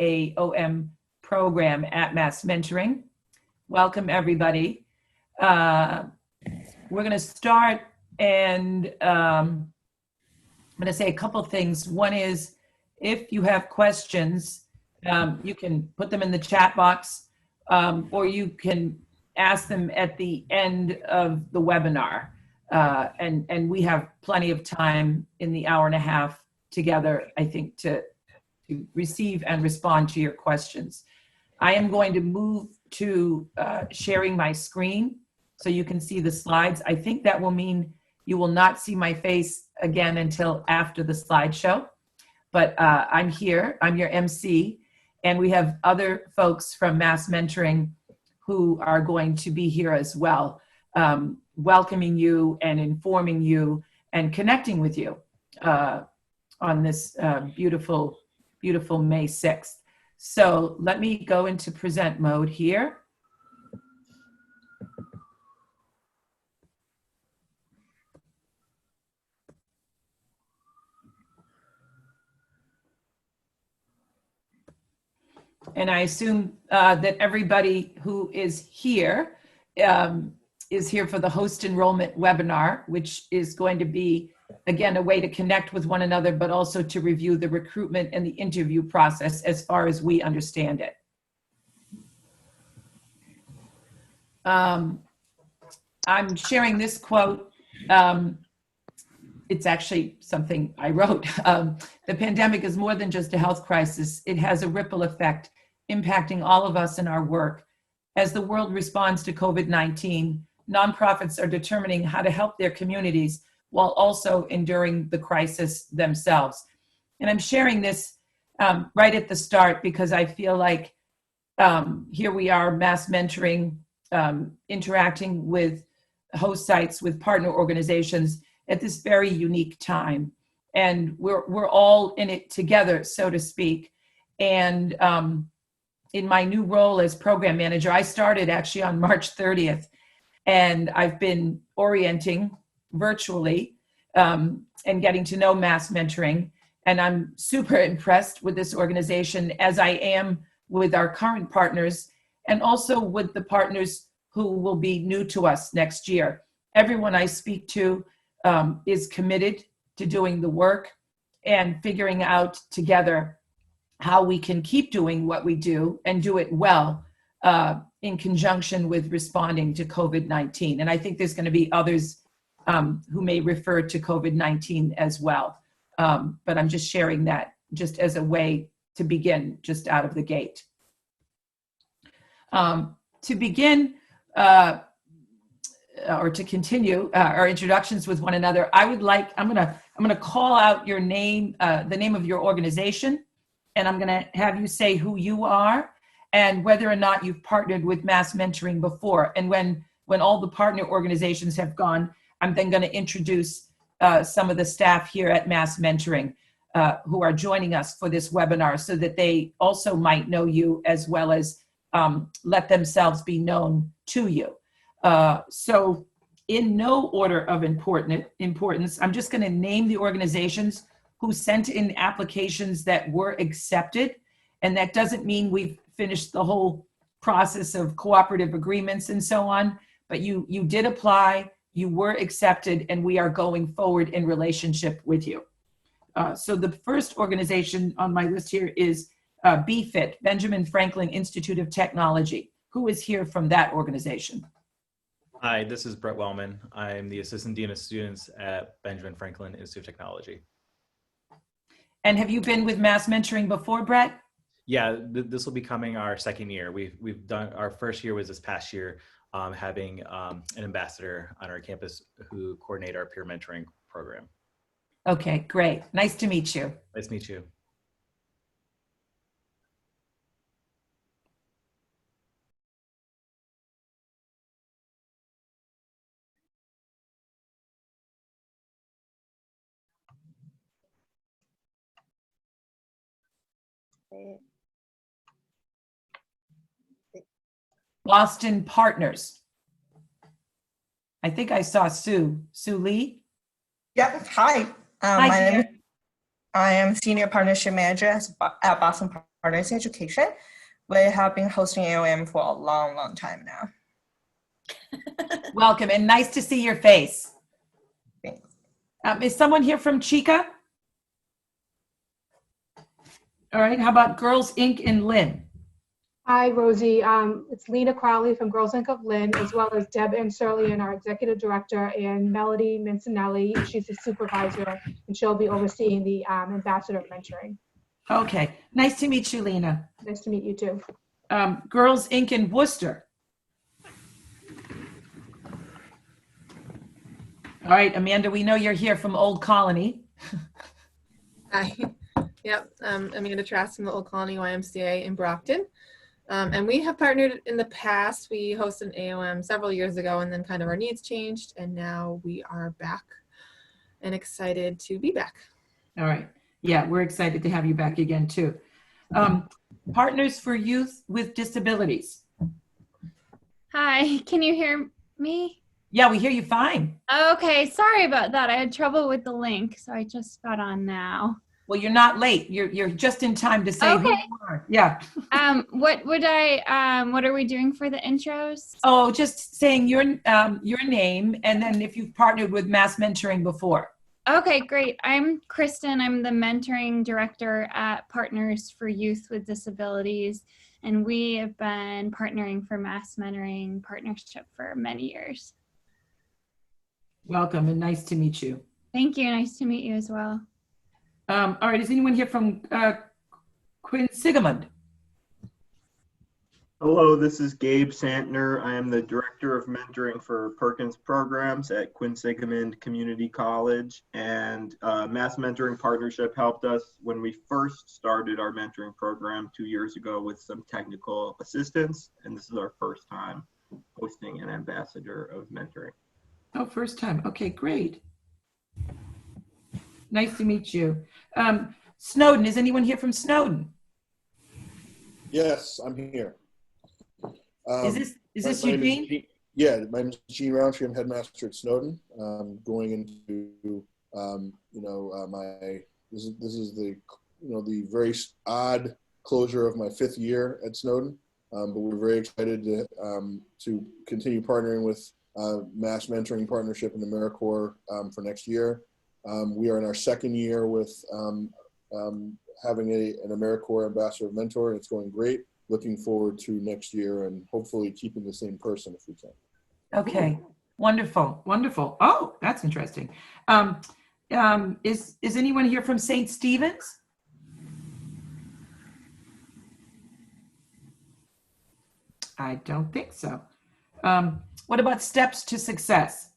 AAOM program at Mass Mentoring. Welcome, everybody. We're going to start, and I'm going to say a couple things. One is, if you have questions, you can put them in the chat box, or you can ask them at the end of the webinar. And we have plenty of time in the hour and a half together, I think, to receive and respond to your questions. I am going to move to sharing my screen so you can see the slides. I think that will mean you will not see my face again until after the slideshow. But I'm here, I'm your MC, and we have other folks from Mass Mentoring who are going to be here as well, welcoming you and informing you and connecting with you on this beautiful, beautiful May 6th. So let me go into present mode here. And I assume that everybody who is here for the host enrollment webinar, which is going to be, again, a way to connect with one another, but also to review the recruitment and the interview process as far as we understand it. I'm sharing this quote. It's actually something I wrote. The pandemic is more than just a health crisis. It has a ripple effect impacting all of us in our work. As the world responds to COVID-19, nonprofits are determining how to help their communities while also enduring the crisis themselves. And I'm sharing this right at the start because I feel like here we are, Mass Mentoring, interacting with host sites, with partner organizations at this very unique time. And we're all in it together, so to speak. And in my new role as program manager, I started actually on March 30th, and I've been orienting virtually and getting to know Mass Mentoring. And I'm super impressed with this organization, as I am with our current partners and also with the partners who will be new to us next year. Everyone I speak to is committed to doing the work and figuring out together how we can keep doing what we do and do it well in conjunction with responding to COVID-19. And I think there's going to be others who may refer to COVID-19 as well. But I'm just sharing that just as a way to begin, just out of the gate. To begin, or to continue our introductions with one another, I'm gonna call out your name, the name of your organization, and I'm gonna have you say who you are and whether or not you've partnered with Mass Mentoring before. And when all the partner organizations have gone, I'm then gonna introduce some of the staff here at Mass Mentoring who are joining us for this webinar so that they also might know you as well as let themselves be known to you. So in no order of importance, I'm just going to name the organizations who sent in applications that were accepted. And that doesn't mean we've finished the whole process of cooperative agreements and so on, but you did apply, you were accepted, and we are going forward in relationship with you. So the first organization on my list here is BFIT, Benjamin Franklin Institute of Technology. Who is here from that organization? Hi, this is Brett Wellman. I'm the Assistant Dean of Students at Benjamin Franklin Institute of Technology. And have you been with Mass Mentoring before, Brett? Yeah, this will be coming our second year. We've done, our first year was this past year, having an ambassador on our campus who coordinate our peer mentoring program. Okay, great. Nice to meet you. Nice to meet you. Boston Partners. I think I saw Sue Lee. Yep. Hi. Hi, I am Senior Partnership Manager at Boston Partners in Education. We have been hosting AAOM for a long, long time now. Welcome, and nice to see your face. Thanks. Is someone here from Chica? All right, how about Girls Inc. and Lynn? Hi, Rosie. It's Lena Crowley from Girls Inc. of Lynn, as well as Deb Anserlian, our executive director, and Melody Mancinelli. She's the supervisor, and she'll be overseeing the ambassador mentoring. Okay, nice to meet you, Lena. Nice to meet you too. Girls Inc. in Worcester. All right, Amanda, we know you're here from Old Colony. Hi. Yep, Amanda Trask from the Old Colony YMCA in Brockton. And we have partnered in the past. We hosted an AOM several years ago, and then kind of our needs changed, and now we are back and excited to be back. All right. Yeah, we're excited to have you back again, too. Partners for Youth with Disabilities. Hi, can you hear me? Yeah, we hear you fine. Okay, sorry about that. I had trouble with the link, so I just got on now. Well, you're not late. You're just in time to say who Okay. you are. Yeah. What are we doing for the intros? Oh, just saying your name, and then if you've partnered with Mass Mentoring before. Okay, great. I'm Kristen. I'm the mentoring director at Partners for Youth with Disabilities, and we have been partnering for Mass Mentoring Partnership for many years. Welcome, and nice to meet you. Thank you. Nice to meet you as well. All right, is anyone here from Quinsigamond? Hello, this is Gabe Santner. I am the Director of Mentoring for Perkins Programs at Quinsigamond Community College, and Mass Mentoring Partnership helped us when we first started our mentoring program 2 years ago with some technical assistance, and this is our first time hosting an ambassador of mentoring. Oh, first time. Okay, great. Nice to meet you. Snowden, is anyone here from Snowden? Yes, I'm here. Is this Eugene? Yeah, my name is Gene Roundtree. I'm headmaster at Snowden. Going into this is the the very odd closure of my 5th year at Snowden, but we're very excited to continue partnering with Mass Mentoring Partnership and AmeriCorps for next year. We are in our 2nd year with having an AmeriCorps Ambassador of Mentor, and it's going great. Looking forward to next year and hopefully keeping the same person if we can. Okay, wonderful, wonderful. Oh, that's interesting. Is anyone here from St. Stephen's? I don't think so. What about Steps to Success?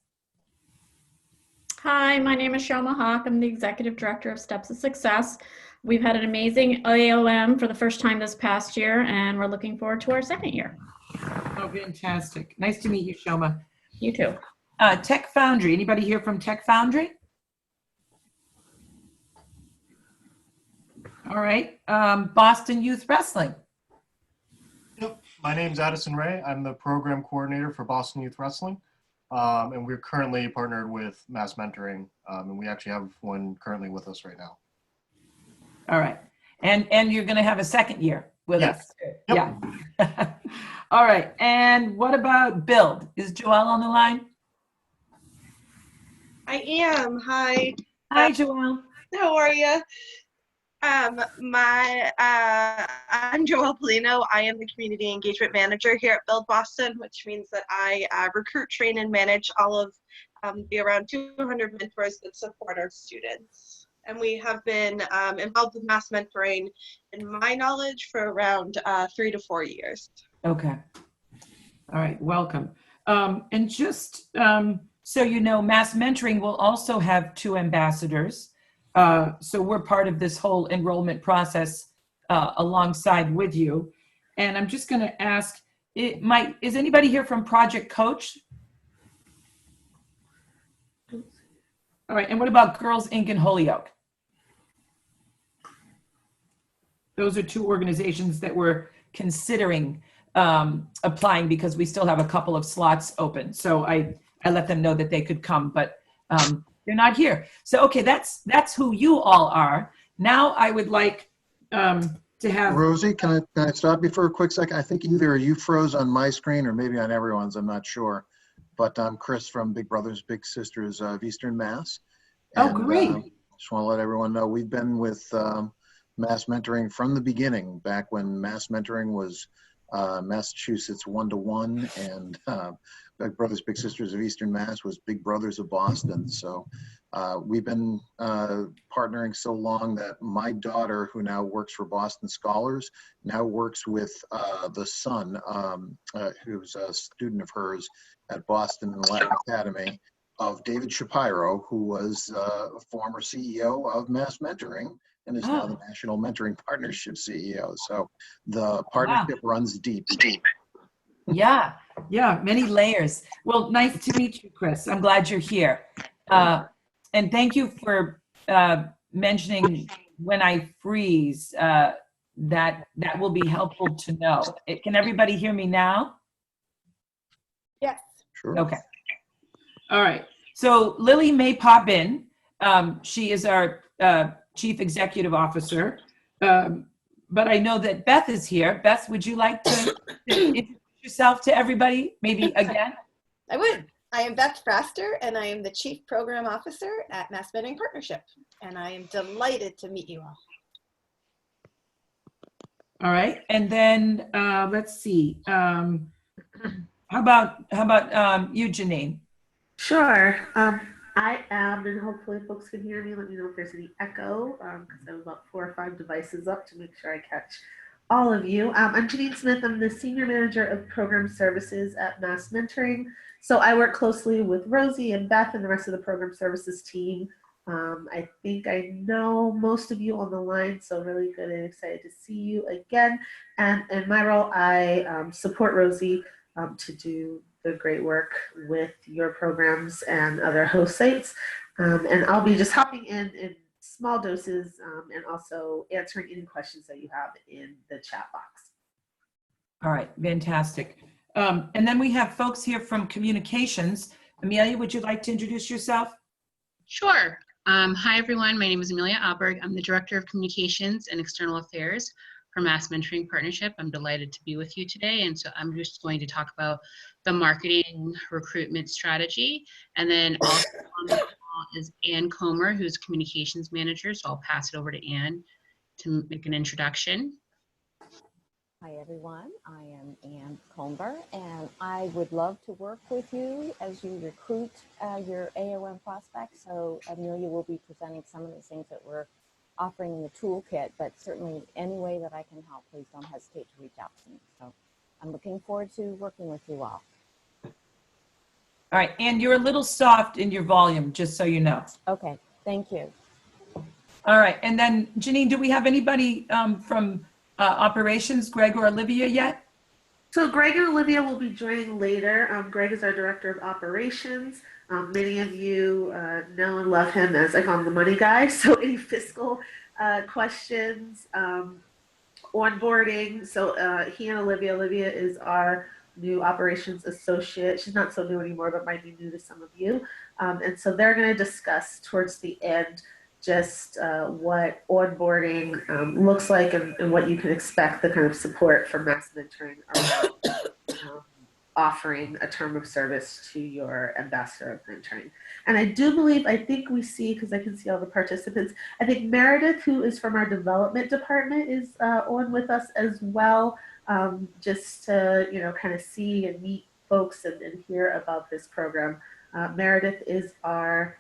Hi, my name is Shoma Hawk. I'm the Executive Director of Steps to Success. We've had an amazing AAOM for the first time this past year, and we're looking forward to our 2nd year. Oh, fantastic. Nice to meet you, Shoma. You too. Tech Foundry. Anybody here from Tech Foundry? All right. Boston Youth Wrestling. Yep. My name's Addison Ray. I'm the program coordinator for Boston Youth Wrestling. And we're currently partnered with Mass Mentoring, and we actually have one currently with us right now. All right. And you're going to have a 2nd year with us. Yep. Yeah. All right. And what about Build? Is Joelle on the line? I am. Hi. Hi, Joelle. How are you? I'm Joelle Polino. I am the Community Engagement Manager here at Build Boston, which means that I recruit, train, and manage all of the around 200 mentors that support our students. And we have been involved with Mass Mentoring, in my knowledge, for around 3 to 4 years. Okay. All right. Welcome. And just so you know, Mass Mentoring will also have 2 ambassadors. So we're part of this whole enrollment process alongside with you. And I'm just going to ask, is anybody here from Project Coach? All right. And what about Girls Inc. in Holyoke? Those are 2 organizations that we're considering applying because we still have a couple of slots open. So I let them know that they could come, but they're not here. So, okay, that's who you all are. Now I would like to to have. Rosie, can I stop you for a quick second? I think either you froze on my screen or maybe on everyone's, I'm not sure. But I'm Chris from Big Brothers Big Sisters of Eastern Mass. Oh, And, great. just want to let everyone know we've been with Mass Mentoring from the beginning, back when Mass Mentoring was Massachusetts 1-to-1, and Big Brothers Big Sisters of Eastern Mass was Big Brothers of Boston. So we've been partnering so long that my daughter, who now works for Boston Scholars, now works with the son, who's a student of hers at Boston and Latin Academy, of David Shapiro, who was a former CEO of Mass Mentoring and is now the National Mentoring Partnership CEO. So the partnership runs deep. Yeah, many layers. Well, nice to meet you, Chris. I'm glad you're here. And thank you for mentioning when I freeze, that will be helpful to know. Can everybody hear me now? Yes. Sure. Okay. All right. So Lily may pop in. She is our Chief Executive Officer. But I know that Beth is here. Beth, would you like to introduce yourself to everybody, maybe again? I would. I am Beth Fraster, and I am the Chief Program Officer at Mass Mentoring Partnership, and I am delighted to meet you all. All right. And then let's see. How about you, Janine? Sure. I am, and hopefully folks can hear me. Let me know if there's any echo, because I have about 4 or 5 devices up to make sure I catch all of you. I'm Janine Smith. I'm the Senior Manager of Program Services at Mass Mentoring. So I work closely with Rosie and Beth and the rest of the Program Services team. I think I know most of you on the line, so really good and excited to see you again. And in my role, I support Rosie to do the great work with your programs and other host sites. And I'll be just hopping in small doses and also answering any questions that you have in the chat box. All right, fantastic. And then we have folks here from communications. Amelia, would you like to introduce yourself? Sure. Hi, everyone. My name is Amelia Alberg. I'm the Director of Communications and External Affairs for Mass Mentoring Partnership. I'm delighted to be with you today. And so I'm just going to talk about the marketing recruitment strategy. And then also on the call is Ann Comer, who's Communications Manager. So I'll pass it over to Ann to make an introduction. Hi, everyone. I am Ann Comber, and I would love to work with you as you recruit your AAOM prospects. So Amelia will be presenting some of the things that we're offering in the toolkit, but certainly any way that I can help, please don't hesitate to reach out to me. So I'm looking forward to working with you all. All right, and you're a little soft in your volume, just so you know. Okay, thank you. All right, and then Janine, do we have anybody from operations, Greg or Olivia, yet? So Greg and Olivia will be joining later. Greg is our Director of Operations. Many of you know and love him as, I call him the money guy. So any fiscal questions, onboarding. So he and Olivia is our new operations associate. She's not so new anymore, but might be new to some of you. And so they're going to discuss towards the end just what onboarding looks like and what you can expect, the kind of support from Mass Mentoring around offering a term of service to your ambassador of mentoring. And I do believe, I think we see, because I can see all the participants, I think Meredith, who is from our development department, is on with us as well, just to kind of see and meet folks and hear about this program. Meredith is our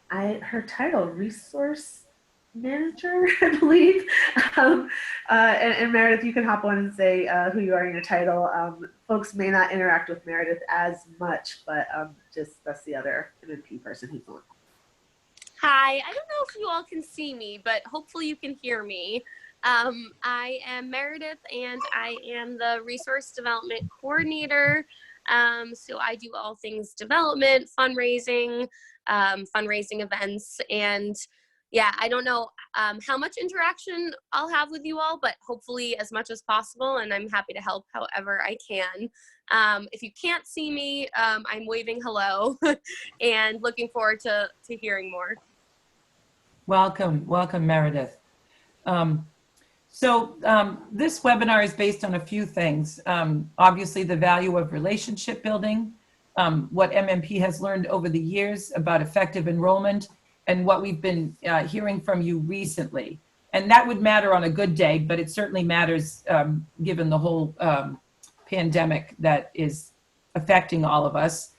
her title, resource manager, I believe. And Meredith, you can hop on and say who you are in your title. Folks may not interact with Meredith as much, but just that's the other MMP person who's on. Hi, I don't know if you all can see me, but hopefully you can hear me. I am Meredith, and I am the Resource Development Coordinator. So I do all things development, fundraising events, and yeah, I don't know how much interaction I'll have with you all, but hopefully as much as possible, and I'm happy to help however I can. If you can't see me, I'm waving hello and looking forward to hearing more. Welcome, Meredith. So this webinar is based on a few things. Obviously, the value of relationship building, what MMP has learned over the years about effective enrollment, and what we've been hearing from you recently. And that would matter on a good day, but it certainly matters given the whole pandemic that is affecting all of us.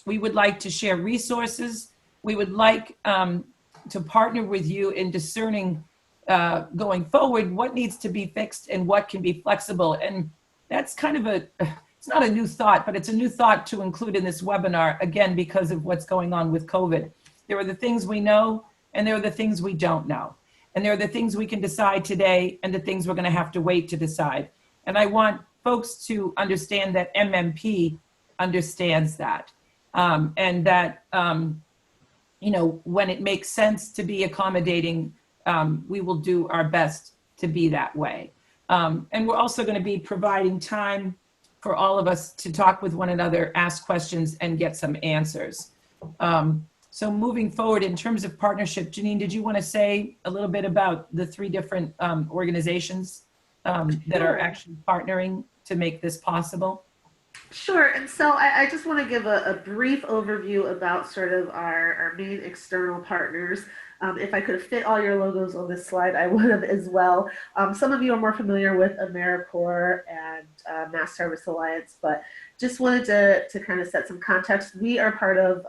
We would like to share resources. We would like to partner with you in discerning going forward what needs to be fixed and what can be flexible. And that's kind of it's not a new thought, but it's a new thought to include in this webinar, again, because of what's going on with COVID. There are the things we know, and there are the things we don't know. And there are the things we can decide today and the things we're going to have to wait to decide. And I want folks to understand that MMP understands that. And that, you know, when it makes sense to be accommodating, we will do our best to be that way. And we're also going to be providing time for all of us to talk with one another, ask questions, and get some answers. So moving forward in terms of partnership, Janine, did you want to say a little bit about the 3 different organizations that are actually partnering to make this possible? Sure. And so I just want to give a brief overview about sort of our main external partners. If I could have fit all your logos on this slide, I would have as well. Some of you are more familiar with AmeriCorps and Mass Service Alliance, but just wanted to kind of set some context. We are part of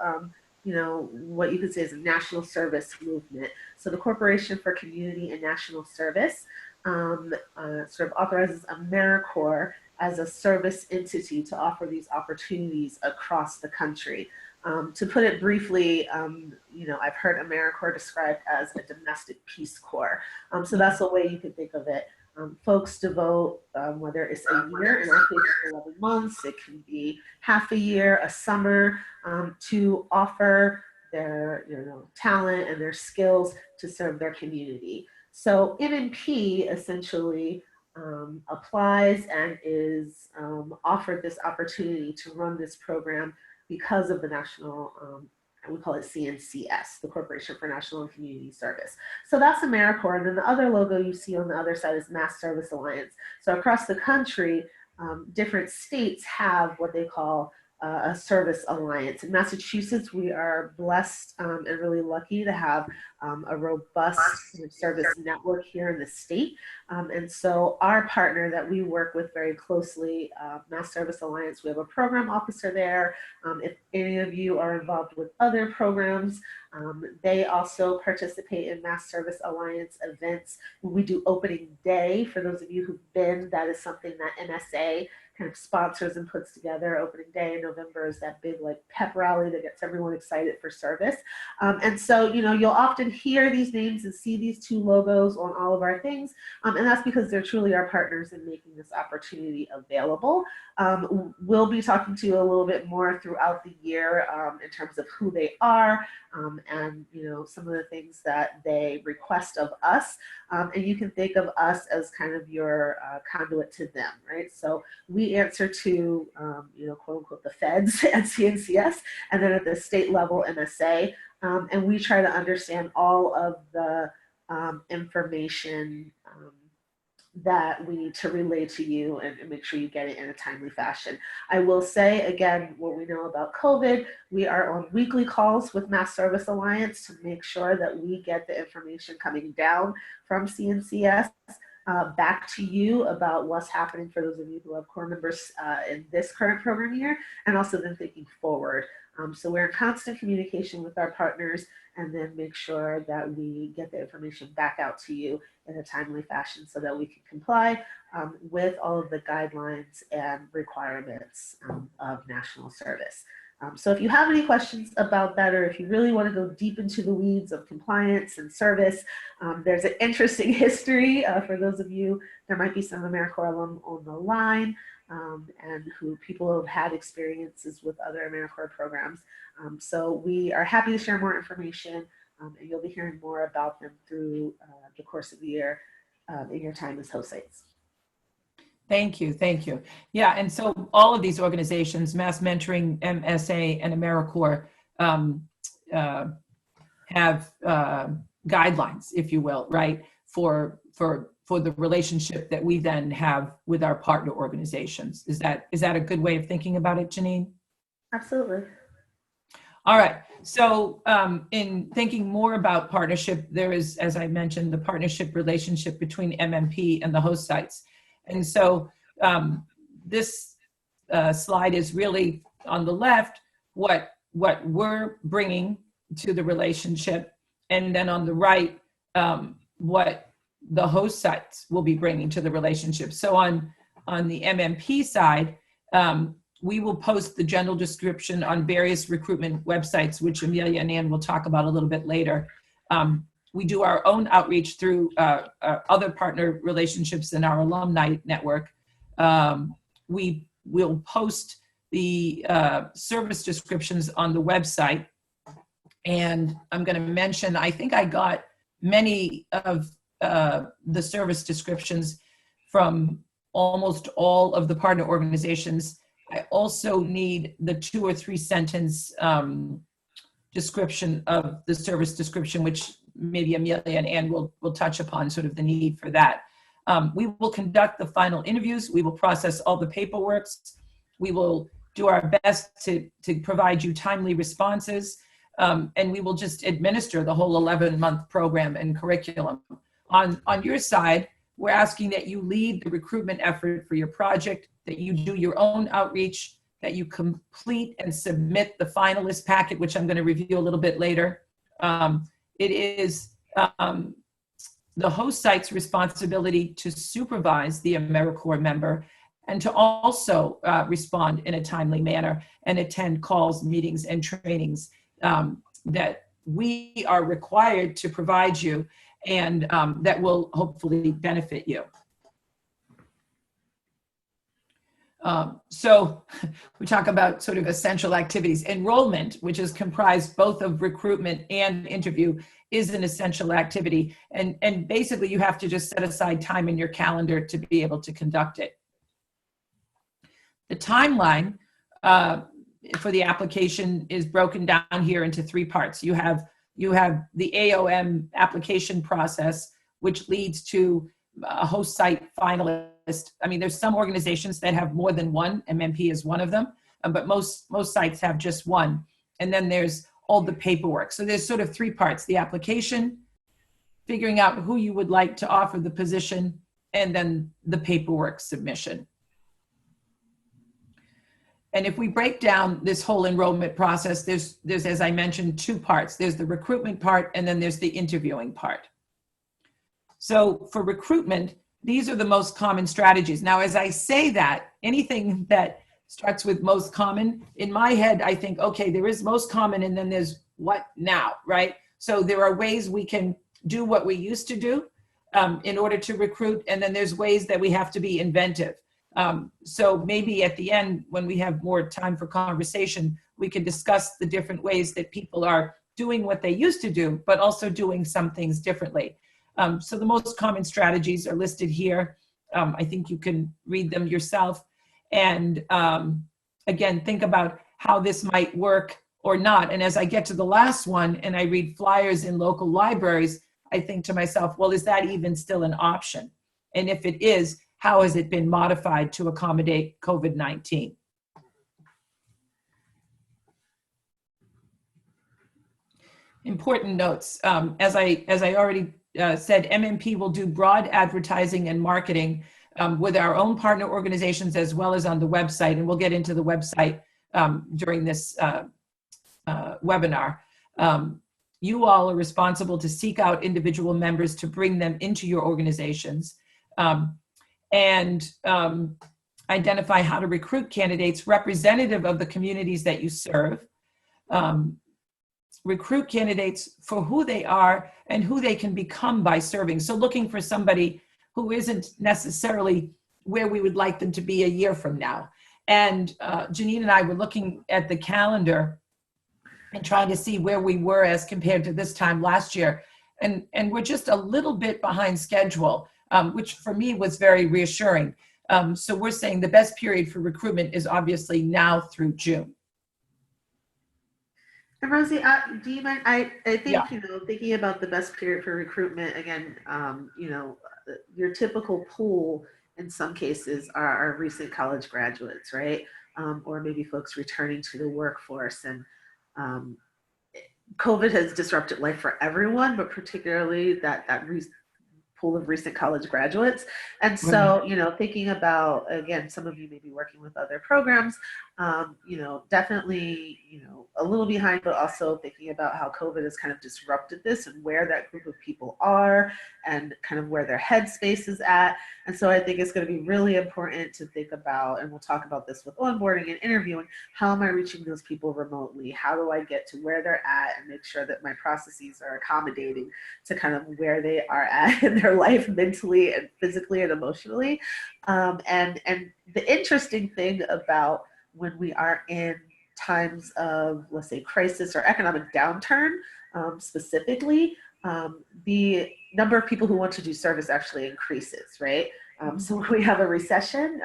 you know, what you could say is a national service movement. So the Corporation for Community and National Service sort of authorizes AmeriCorps as a service entity to offer these opportunities across the country. To put it briefly, you know, I've heard AmeriCorps described as a domestic Peace Corps. So that's the way you could think of it. Folks devote, whether it's a year, in our case, 11 months, it can be half a year, a summer, to offer their talent and their skills to serve their community. So MMP essentially applies and is offered this opportunity to run this program because of the national, we call it CNCS, the Corporation for National and Community Service. So that's AmeriCorps, and then the other logo you see on the other side is Mass Service Alliance. So across the country, different states have what they call a service alliance. In Massachusetts, we are blessed and really lucky to have a robust service network here in the state. And so our partner that we work with very closely, Mass Service Alliance, we have a program officer there. If any of you are involved with other programs, they also participate in Mass Service Alliance events. We do opening day. For those of you who've been, that is something that MSA kind of sponsors and puts together. Opening day in November is that big like pep rally that gets everyone excited for service. And so, you know, you'll often hear these names and see these 2 logos on all of our things. And that's because they're truly our partners in making this opportunity available. We'll be talking to you a little bit more throughout the year in terms of who they are and, you know, some of the things that they request of us. And you can think of us as kind of your conduit to them, right? So we answer to, you know, quote unquote, the feds at CNCS, and then at the state level, MSA. And we try to understand all of the information that we need to relay to you and make sure you get it in a timely fashion. I will say, again, what we know about COVID, we are on weekly calls with Mass Service Alliance to make sure that we get the information coming down from CNCS back to you about what's happening for those of you who have Corps members in this current program year, and also then thinking forward. So we're in constant communication with our partners, and then make sure that we get the information back out to you in a timely fashion so that we can comply with all of the guidelines and requirements of national service. So if you have any questions about that, or if you really want to go deep into the weeds of compliance and service, there's an interesting history for those of you. There might be some AmeriCorps alum on the line and who people have had experiences with other AmeriCorps programs. So we are happy to share more information, and you'll be hearing more about them through the course of the year in your time as host sites. Thank you, thank you. Yeah, and so all of these organizations, Mass Mentoring, MSA, and AmeriCorps, have guidelines, if you will, right, for for the relationship that we then have with our partner organizations. Is that a good way of thinking about it, Janine? Absolutely. All right. So in thinking more about partnership, there is, as I mentioned, the partnership relationship between MMP and the host sites. And so this slide is really on the left, what we're bringing to the relationship, and then on the right, what the host sites will be bringing to the relationship. So on the MMP side, we will post the general description on various recruitment websites, which Amelia and Ann will talk about a little bit later. We do our own outreach through other partner relationships in our alumni network. We will post the service descriptions on the website. And I'm going to mention, I think I got many of the service descriptions from almost all of the partner organizations. I also need the 2 or 3 sentence description of the service description, which maybe Amelia and Ann will touch upon, sort of the need for that. We will conduct the final interviews. We will process all the paperwork. We will do our best to provide you timely responses. And we will just administer the whole 11-month program and curriculum. On your side, we're asking that you lead the recruitment effort for your project, that you do your own outreach, that you complete and submit the finalist packet, which I'm going to review a little bit later. It is the host site's responsibility to supervise the AmeriCorps member and to also respond in a timely manner and attend calls, meetings, and trainings that we are required to provide you, and that will hopefully benefit you. So we talk about sort of essential activities. Enrollment, which is comprised both of recruitment and interview, is an essential activity. And basically you have to just set aside time in your calendar to be able to conduct it. The timeline for the application is broken down here into 3 parts. You have the AAOM application process, which leads to a host site finalist. I mean, there's some organizations that have more than one, MMP is one of them, but most sites have just one. And then there's all the paperwork. So there's sort of 3 parts: the application, figuring out who you would like to offer the position, and then the paperwork submission. And if we break down this whole enrollment process, there's, as I mentioned, 2 parts. There's the recruitment part, and then there's the interviewing part. So for recruitment, these are the most common strategies. Now, as I say that, anything that starts with most common, in my head, I think, okay, there is most common, and then there's what now, right? So there are ways we can do what we used to do in order to recruit, and then there's ways that we have to be inventive. So maybe at the end, when we have more time for conversation, we can discuss the different ways that people are doing what they used to do, but also doing some things differently. So the most common strategies are listed here. I think you can read them yourself. And again, think about how this might work or not. And as I get to the last one and I read flyers in local libraries, I think to myself, well, is that even still an option? And if it is, how has it been modified to accommodate COVID-19? Important notes. As I already said, MMP will do broad advertising and marketing with our own partner organizations as well as on the website. And we'll get into the website during this webinar. You all are responsible to seek out individual members to bring them into your organizations. And identify how to recruit candidates representative of the communities that you serve. Recruit candidates for who they are and who they can become by serving. So looking for somebody who isn't necessarily where we would like them to be a year from now. And Janine and I were looking at the calendar and trying to see where we were as compared to this time last year. And we're just a little bit behind schedule. Which for me was very reassuring. So we're saying the best period for recruitment is obviously now through June. And Rosie, do you mind? I think, Yeah. thinking about the best period for recruitment, again, your typical pool in some cases are recent college graduates, right? Or maybe folks returning to the workforce. And COVID has disrupted life for everyone, but particularly that pool of recent college graduates. And so, you know, thinking about, again, some of you may be working with other programs, you know, definitely, you know, a little behind, but also thinking about how COVID has kind of disrupted this and where that group of people are and kind of where their headspace is at. And so I think it's going to be really important to think about, and we'll talk about this with onboarding and interviewing, how am I reaching those people remotely? How do I get to where they're at and make sure that my processes are accommodating to kind of where they are at in their life mentally and physically and emotionally. And the interesting thing about when we are in times of, let's say, crisis or economic downturn specifically, the number of people who want to do service actually increases, right? So when we have a recession,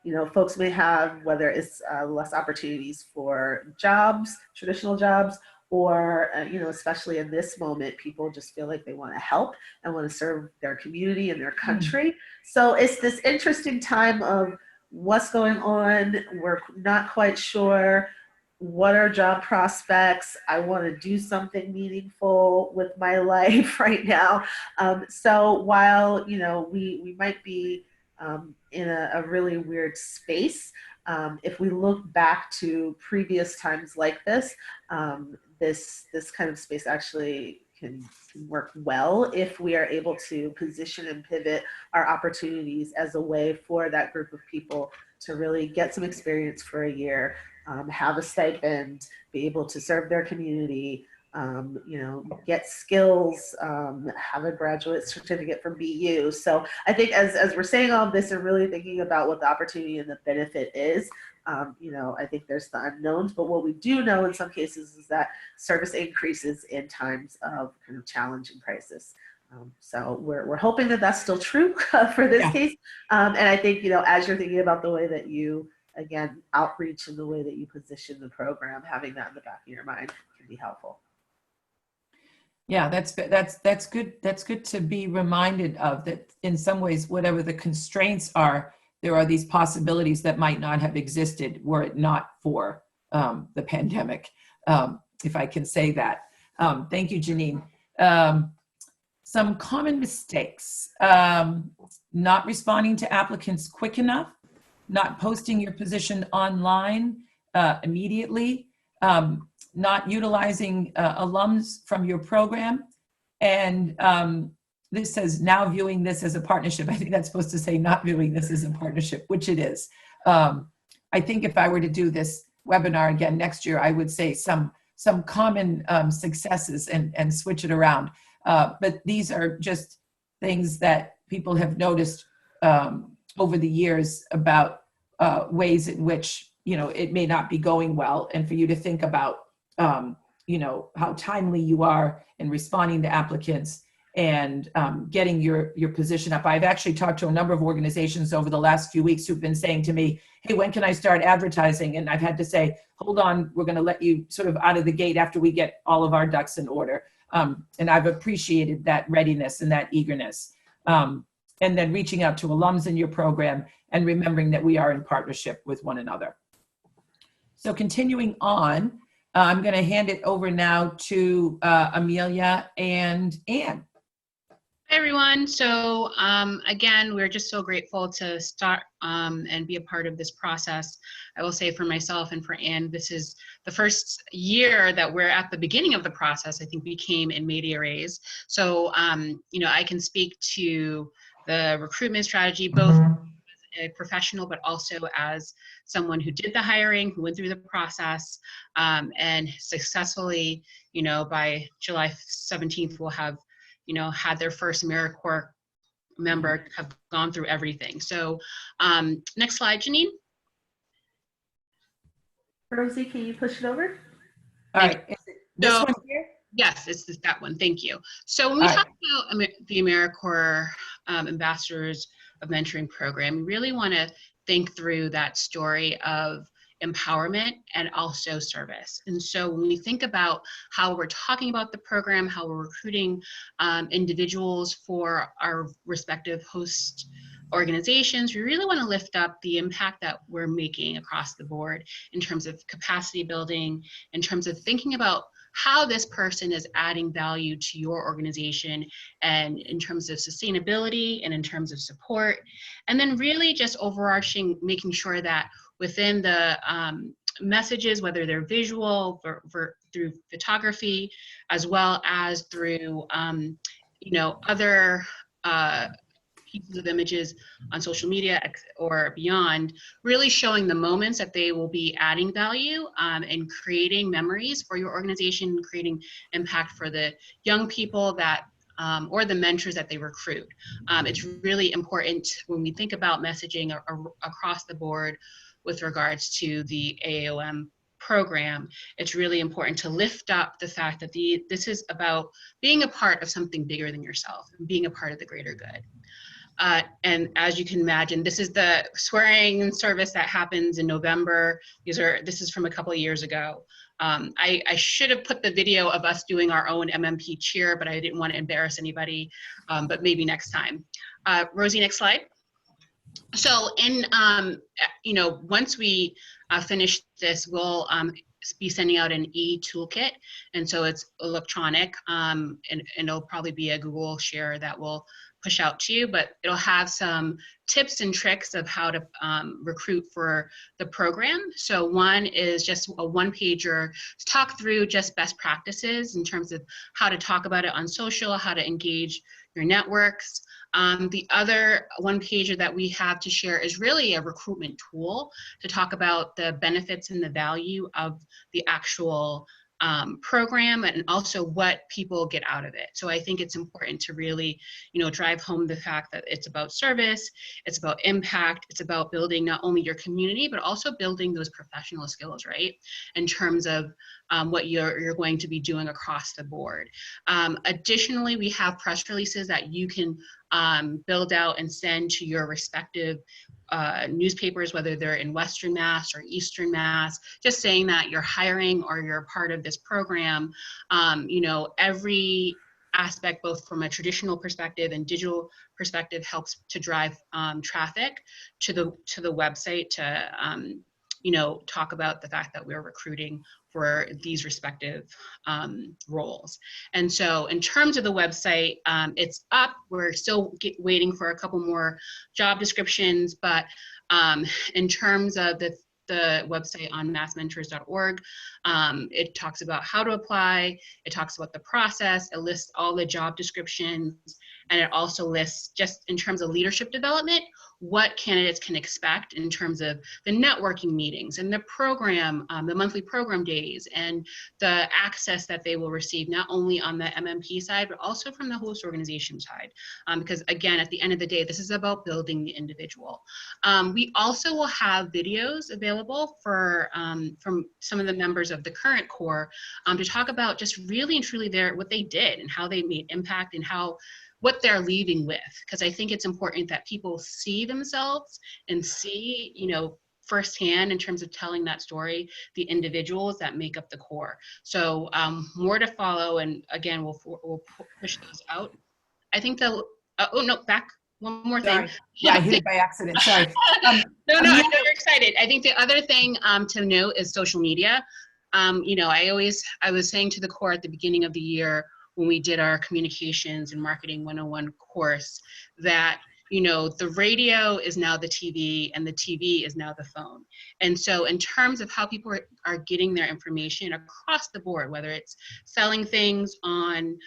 you know, folks may have, whether it's less opportunities for jobs, traditional jobs, or, you know, especially in this moment, people just feel like they want to help and want to serve their community and their country. So it's this interesting time of what's going on. We're not quite sure what are job prospects. I want to do something meaningful with my life right now. So while, you know, we might be in a really weird space, if we look back to previous times like this, this kind of space actually can work well if we are able to position and pivot our opportunities as a way for that group of people to really get some experience for a year, have a stipend, be able to serve their community, you know, get skills, have a graduate certificate from BU. So I think as we're saying all of this and really thinking about what the opportunity and the benefit is, you know, I think there's the unknowns, but what we do know in some cases is that service increases in times of kind of challenge and crisis. So we're hoping that that's still true for this case. And I think, you know, as you're thinking about the way that you, again, outreach and the way that you position the program, having that in the back of your mind can be helpful. Yeah, that's good. That's good to be reminded of, that in some ways, whatever the constraints are, there are these possibilities that might not have existed were it not for the pandemic, if I can say that. Thank you, Janine. Some common mistakes: not responding to applicants quick enough, not posting your position online immediately, not utilizing alums from your program, and this says now viewing this as a partnership. I think that's supposed to say not viewing this as a partnership, which it is. I think if I were to do this webinar again next year, I would say some common successes and switch it around. But these are just things that people have noticed over the years about ways in which, you know, it may not be going well, and for you to think about, you know, how timely you are in responding to applicants and getting your position up. I've actually talked to a number of organizations over the last few weeks who've been saying to me, hey, when can I start advertising? And I've had to say, hold on, we're going to let you sort of out of the gate after we get all of our ducks in order. And I've appreciated that readiness and that eagerness. And then reaching out to alums in your program and remembering that we are in partnership with one another. So continuing on, I'm going to hand it over now to Amelia and Anne. Hi, everyone. So again, we're just so grateful to start and be a part of this process. I will say for myself and for Anne, this is the first year that we're at the beginning of the process. I think we came in media res. So, you know, I can speak to the recruitment strategy, both as a professional, but also as someone who did the hiring, who went through the process, and successfully, you know, by July 17th, we'll have, you know, had their first AmeriCorps member have gone through everything. So next slide, Janine. Rosie, can you push it over? All right. Is it this one here? Yes, it's that one. Thank you. So when we talk about the AmeriCorps Ambassadors of Mentoring Program, we really want to think through that story of empowerment, and also service. And so when we think about how we're talking about the program, how we're recruiting individuals for our respective host organizations, we really want to lift up the impact that we're making across the board in terms of capacity building, in terms of thinking about how this person is adding value to your organization, and in terms of sustainability and in terms of support. And then really just overarching, making sure that within the messages, whether they're visual through photography, as well as through other pieces of images on social media or beyond, really showing the moments that they will be adding value and creating memories for your organization, creating impact for the young people that or the mentors that they recruit. It's really important when we think about messaging across the board with regards to the AAOM program. It's really important to lift up the fact that this is about being a part of something bigger than yourself, and being a part of the greater good. And as you can imagine, this is the swearing service that happens in November. This is from a couple of years ago. I should have put the video of us doing our own MMP cheer, but I didn't want to embarrass anybody, but maybe next time. Rosie, next slide. So once we finish this, we'll be sending out an e-toolkit. And so it's electronic, and it'll probably be a Google share that will push out to you, but it'll have some tips and tricks of how to recruit for the program. So one is just a one-pager to talk through just best practices in terms of how to talk about it on social, how to engage your networks. The other one-pager that we have to share is really a recruitment tool to talk about the benefits and the value of the actual program, and also what people get out of it. So I think it's important to really, drive home the fact that it's about service, it's about impact, it's about building not only your community, but also building those professional skills, right? In terms of what you're going to be doing across the board. Additionally, we have press releases that you can build out and send to your respective newspapers, whether they're in Western Mass or Eastern Mass, just saying that you're hiring or you're a part of this program. Every aspect, both from a traditional perspective and digital perspective, helps to drive traffic to the website to talk about the fact that we're recruiting for these respective roles. And so in terms of the website, it's up. We're still waiting for a couple more job descriptions, but in terms of the website on massmentors.org, it talks about how to apply, it talks about the process, it lists all the job descriptions, and it also lists, just in terms of leadership development, what candidates can expect in terms of the networking meetings and the program, the monthly program days, and the access that they will receive, not only on the MMP side, but also from the host organization side. Because again, at the end of the day, this is about building the individual. We also will have videos available for from some of the members of the current core to talk about just really and truly what they did and how they made impact and what they're leaving with. Because I think it's important that people see themselves and see, firsthand, in terms of telling that story, the individuals that make up the core. So more to follow, and again, we'll push those out. I think back. One more thing. Sorry. Yeah, I hit it by accident. Sorry. No, I know you're excited. I think the other thing to note is social media. I was saying to the core at the beginning of the year when we did our communications and marketing 101 course that the radio is now the TV and the TV is now the phone. And so in terms of how people are getting their information across the board, whether it's selling things on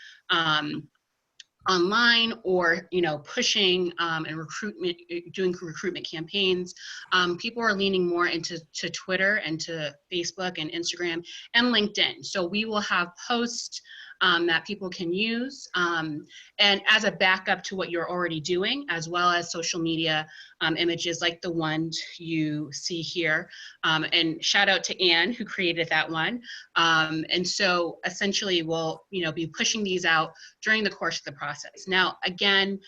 online or pushing and doing recruitment campaigns, people are leaning more into Twitter and to Facebook and Instagram and LinkedIn. So we will have posts that people can use, and as a backup to what you're already doing, as well as social media images like the one you see here. And shout out to Anne who created that one. And so essentially we'll be pushing these out during the course of the process. Now, again,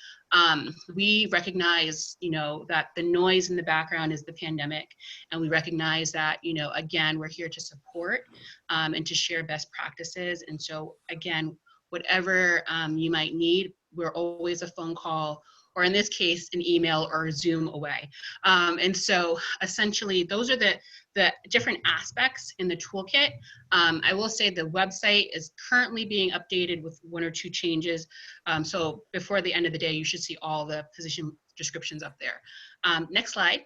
We recognize, that the noise in the background is the pandemic, and we recognize that, again, we're here to support and to share best practices. And so, again, whatever you might need, we're always a phone call, or in this case, an email or a Zoom away. And so essentially, those are the different aspects in the toolkit. I will say the website is currently being updated with 1 or 2 changes. So before the end of the day, you should see all the position descriptions up there. Next slide.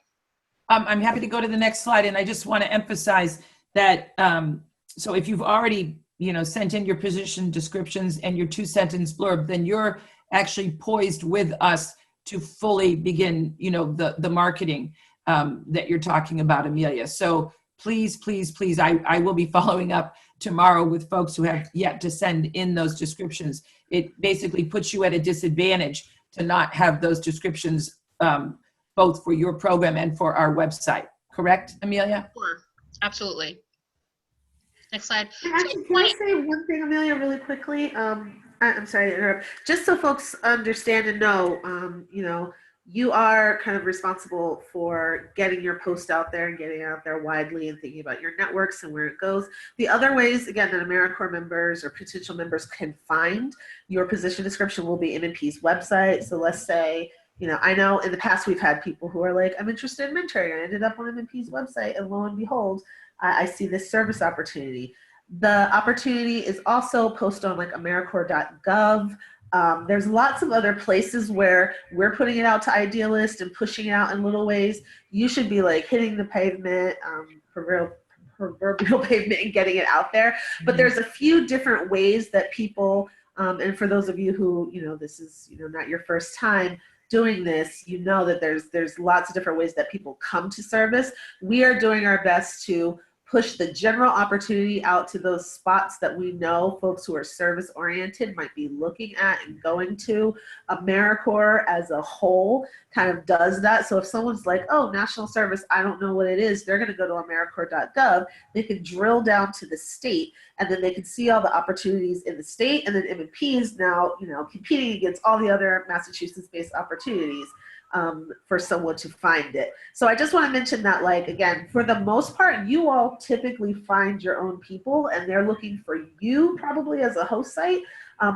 I'm happy to go to the next slide, and I just want to emphasize that, so if you've already, sent in your position descriptions and your 2-sentence blurb, then you're actually poised with us to fully begin, the marketing that you're talking about, Amelia. So please, I will be following up tomorrow with folks who have yet to send in those descriptions. It basically puts you at a disadvantage to not have those descriptions both for your program and for our website. Correct, Amelia? Sure, absolutely. Next slide. Actually, can I say one thing, Amelia, really quickly? I'm sorry to interrupt. Just so folks understand and know, you are kind of responsible for getting your post out there and getting it out there widely and thinking about your networks and where it goes. The other ways, again, that AmeriCorps members or potential members can find your position description will be M&P's website. So let's say, I know in the past we've had people who are like, I'm interested in mentoring. I ended up on M&P's website, and lo and behold, I see this service opportunity. The opportunity is also posted on like AmeriCorps.gov. There's lots of other places where we're putting it out to idealists and pushing it out in little ways. You should be like hitting the pavement, proverbial pavement, and getting it out there. But there's a few different ways that people, and for those of you who, this is, not your first time doing this, that there's lots of different ways that people come to service. We are doing our best to push the general opportunity out to those spots that we know folks who are service oriented might be looking at and going to. AmeriCorps as a whole kind of does that. So if someone's like, oh, national service, I don't know what it is, they're going to go to AmeriCorps.gov. They can drill down to the state, and then they can see all the opportunities in the state, and then M&P is now, competing against all the other Massachusetts-based opportunities for someone to find it. So I just want to mention that, like, again, for the most part, you all typically find your own people, and they're looking for you probably as a host site,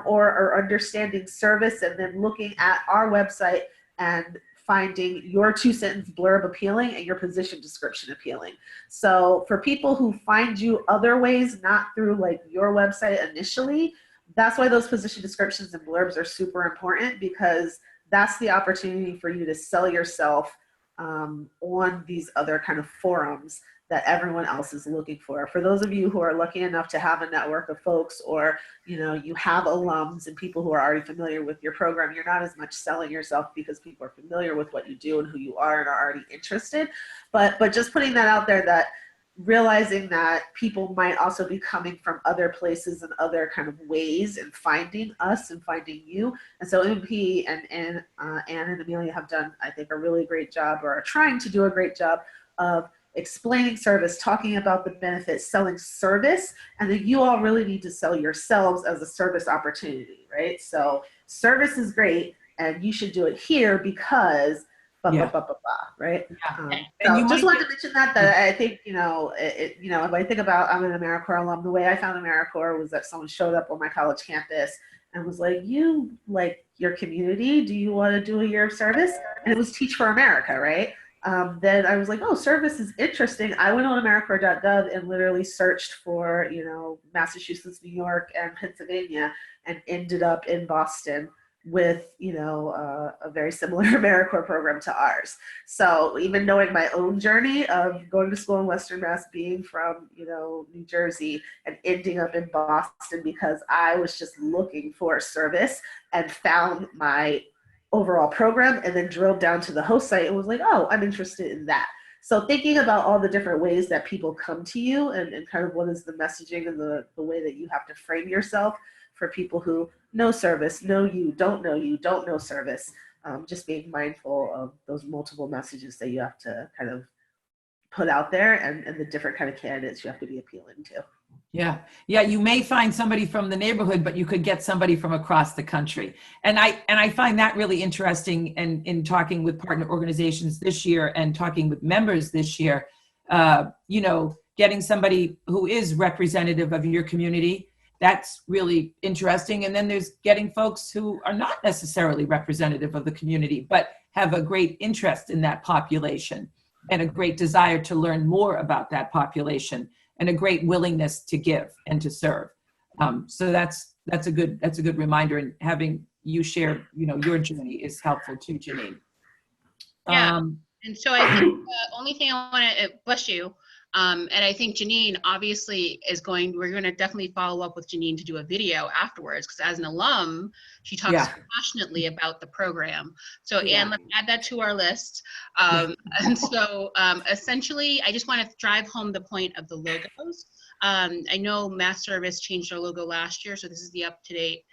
or understanding service, and then looking at our website and finding your 2-sentence blurb appealing and your position description appealing. So for people who find you other ways, not through like your website initially, that's why those position descriptions and blurbs are super important, because that's the opportunity for you to sell yourself on these other kind of forums that everyone else is looking for. For those of you who are lucky enough to have a network of folks, or you have alums and people who are already familiar with your program, you're not as much selling yourself because people are familiar with what you do and who you are and are already interested. But just putting that out there, that realizing that people might also be coming from other places and other kind of ways and finding us and finding you. And so MP and Anne and Amelia have done, I think, a really great job, or are trying to do a great job of explaining service, talking about the benefits, selling service, and then you all really need to sell yourselves as a service opportunity, right? So service is great, and you should do it here because right? So just wanted to mention that I think, if I think about, I'm an AmeriCorps alum, the way I found AmeriCorps was that someone showed up on my college campus and was like, you like your community, do you want to do a year of service? And it was Teach for America, right? Then I was like, oh, service is interesting. I went on AmeriCorps.gov and literally searched for, Massachusetts, New York, and Pennsylvania, and ended up in Boston with, a very similar AmeriCorps program to ours. So even knowing my own journey of going to school in Western Mass, being from, New Jersey, and ending up in Boston because I was just looking for service and found my overall program, and then drilled down to the host site and was like, oh, I'm interested in that. So thinking about all the different ways that people come to you, and kind of what is the messaging and the way that you have to frame yourself for people who know service, know you, don't know service, just being mindful of those multiple messages that you have to kind of put out there, and the different kind of candidates you have to be appealing to. Yeah. Yeah. You may find somebody from the neighborhood, but you could get somebody from across the country. And I find that really interesting. And in talking with partner organizations this year and talking with members this year, you know, getting somebody who is representative of your community, that's really interesting. And then there's getting folks who are not necessarily representative of the community, but have a great interest in that population and a great desire to learn more about that population, and a great willingness to give and to serve. So that's a good reminder, and having you share, you know, your journey is helpful too, Janine. Yeah. And so I think the only thing I want to, bless you, and I think Janine obviously we're going to definitely follow up with Janine to do a video afterwards, because as an alum, she talks passionately about the program. So Anne, let's add that to our list. And so essentially, I just want to drive home the point of the logos. I know Mass Service changed our logo last year, so this is the up-to-date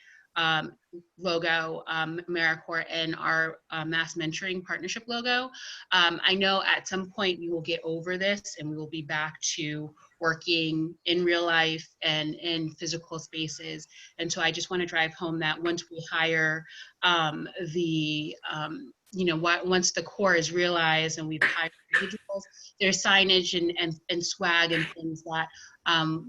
logo, AmeriCorps, and our Mass Mentoring Partnership logo. I know at some point we will get over this and we will be back to working in real life and in physical spaces. And so I just want to drive home that once we hire you know, once the core is realized and we've hired individuals, there's signage and swag and things that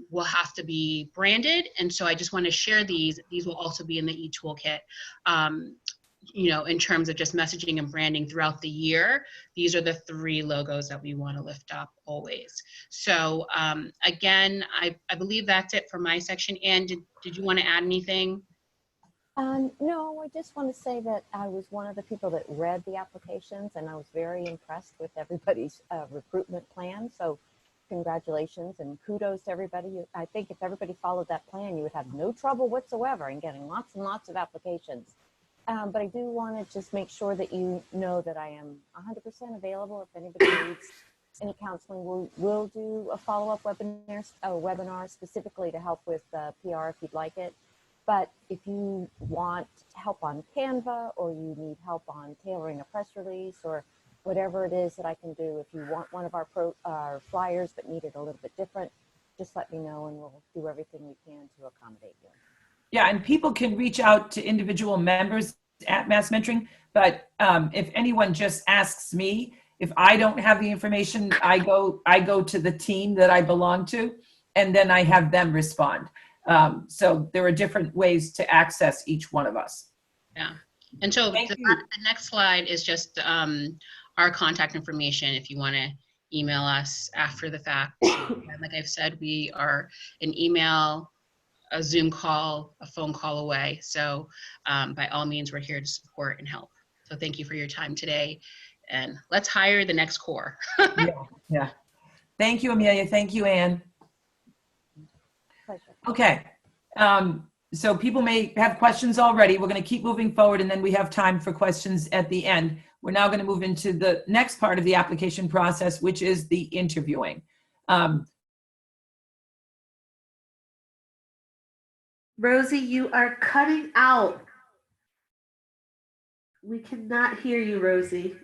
will have to be branded. And so I just want to share these. These will also be in the e-toolkit. You know, in terms of just messaging and branding throughout the year, these are the 3 logos that we want to lift up always. So again, I believe that's it for my section. Anne, did you want to add anything? No, I just want to say that I was one of the people that read the applications, and I was very impressed with everybody's recruitment plan. So congratulations and kudos to everybody. I think if everybody followed that plan, you would have no trouble whatsoever in getting lots and lots of applications. But I do want to just make sure that you know that I am 100% available. If anybody needs any counseling, we'll do a follow-up webinar specifically to help with PR if you'd like it. But if you want help on Canva, or you need help on tailoring a press release, or whatever it is that I can do, if you want one of our flyers but need it a little bit different, just let me know and we'll do everything we can to accommodate you. Yeah, and people can reach out to individual members at Mass Mentoring, but if anyone just asks me, if I don't have the information, I go to the team that I belong to, and then I have them respond. So there are different ways to access each one of us. Yeah. And so the next slide is just our contact information if you want to email us after the fact. And like I've said, we are an email, a Zoom call, a phone call away. So by all means, we're here to support and help. So thank you for your time today. And let's hire the next core. Yeah. Thank you, Amelia. Thank you, Anne. Okay. So people may have questions already. We're going to keep moving forward, and then we have time for questions at the end. We're now going to move into the next part of the application process, which is the interviewing. Rosie, you are cutting out. We cannot hear you, Rosie.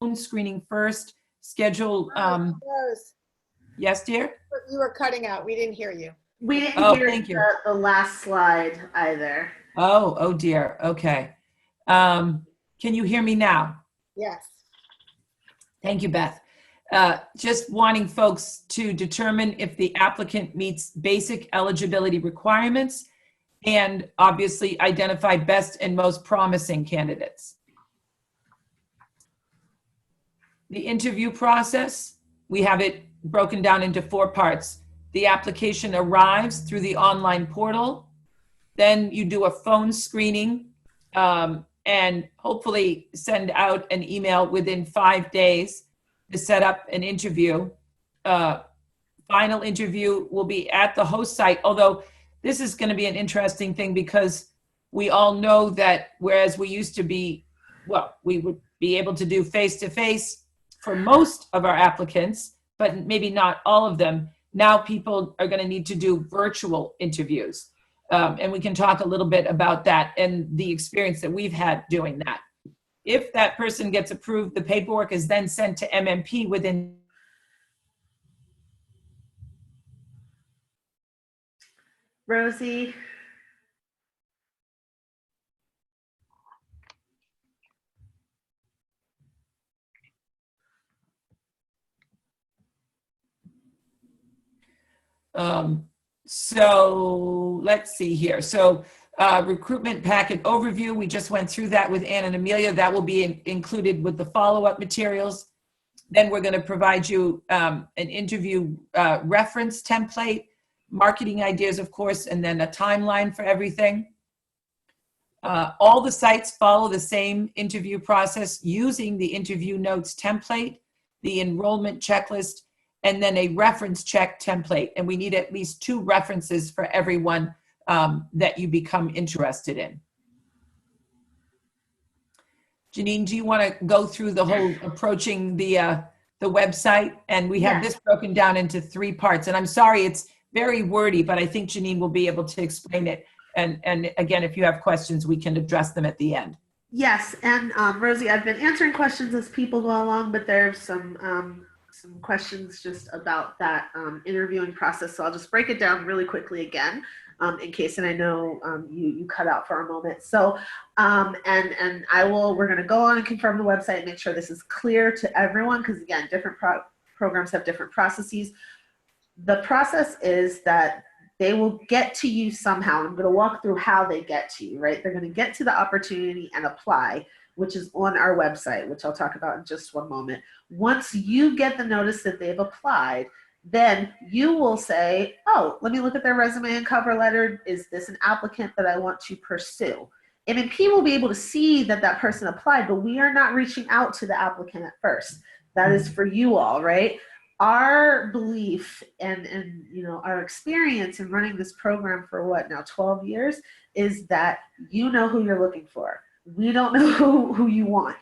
Phone screening first. Schedule. Rose, Yes, dear? you were cutting out. We didn't hear you. We didn't hear thank you. the last slide either. Oh dear. Okay. Can you hear me now? Yes. Thank you, Beth. Just wanting folks to determine if the applicant meets basic eligibility requirements, and obviously identify best and most promising candidates. The interview process, we have it broken down into 4 parts. The application arrives through the online portal. Then you do a phone screening and hopefully send out an email within 5 days to set up an interview. Final interview will be at the host site, although this is going to be an interesting thing because we all know that whereas we used to be, well, we would be able to do face-to-face for most of our applicants, but maybe not all of them. Now people are going to need to do virtual interviews. And we can talk a little bit about that and the experience that we've had doing that. If that person gets approved, the paperwork is then sent to MMP within. Rosie. So let's see here. So recruitment packet overview, we just went through that with Ann and Amelia. That will be included with the follow-up materials. Then we're going to provide you an interview reference template, marketing ideas, of course, and then a timeline for everything. All the sites follow the same interview process using the interview notes template, the enrollment checklist, and then a reference check template. And we need at least 2 references for everyone that you become interested in. Janine, do you want to go through the whole approaching the website? And we have this broken down into 3 parts. And I'm sorry, it's very wordy, but I think Janine will be able to explain it. And again, if you have questions, we can address them at the end. Yes, and Rosie, I've been answering questions as people go along, but there's some questions just about that interviewing process. So I'll just break it down really quickly again, in case, and I know you cut out for a moment. So, and we're gonna go on and confirm the website and make sure this is clear to everyone, because again, different programs have different processes. The process is that they will get to you somehow. I'm going to walk through how they get to you, right? They're going to get to the opportunity and apply, which is on our website, which I'll talk about in just one moment. Once you get the notice that they've applied, then you will say, oh, let me look at their resume and cover letter. Is this an applicant that I want to pursue? MMP will be able to see that that person applied, but we are not reaching out to the applicant at first. That is for you all, right? Our belief and you know, our experience in running this program for what now 12 years is that you know who you're looking for. We don't know who you want.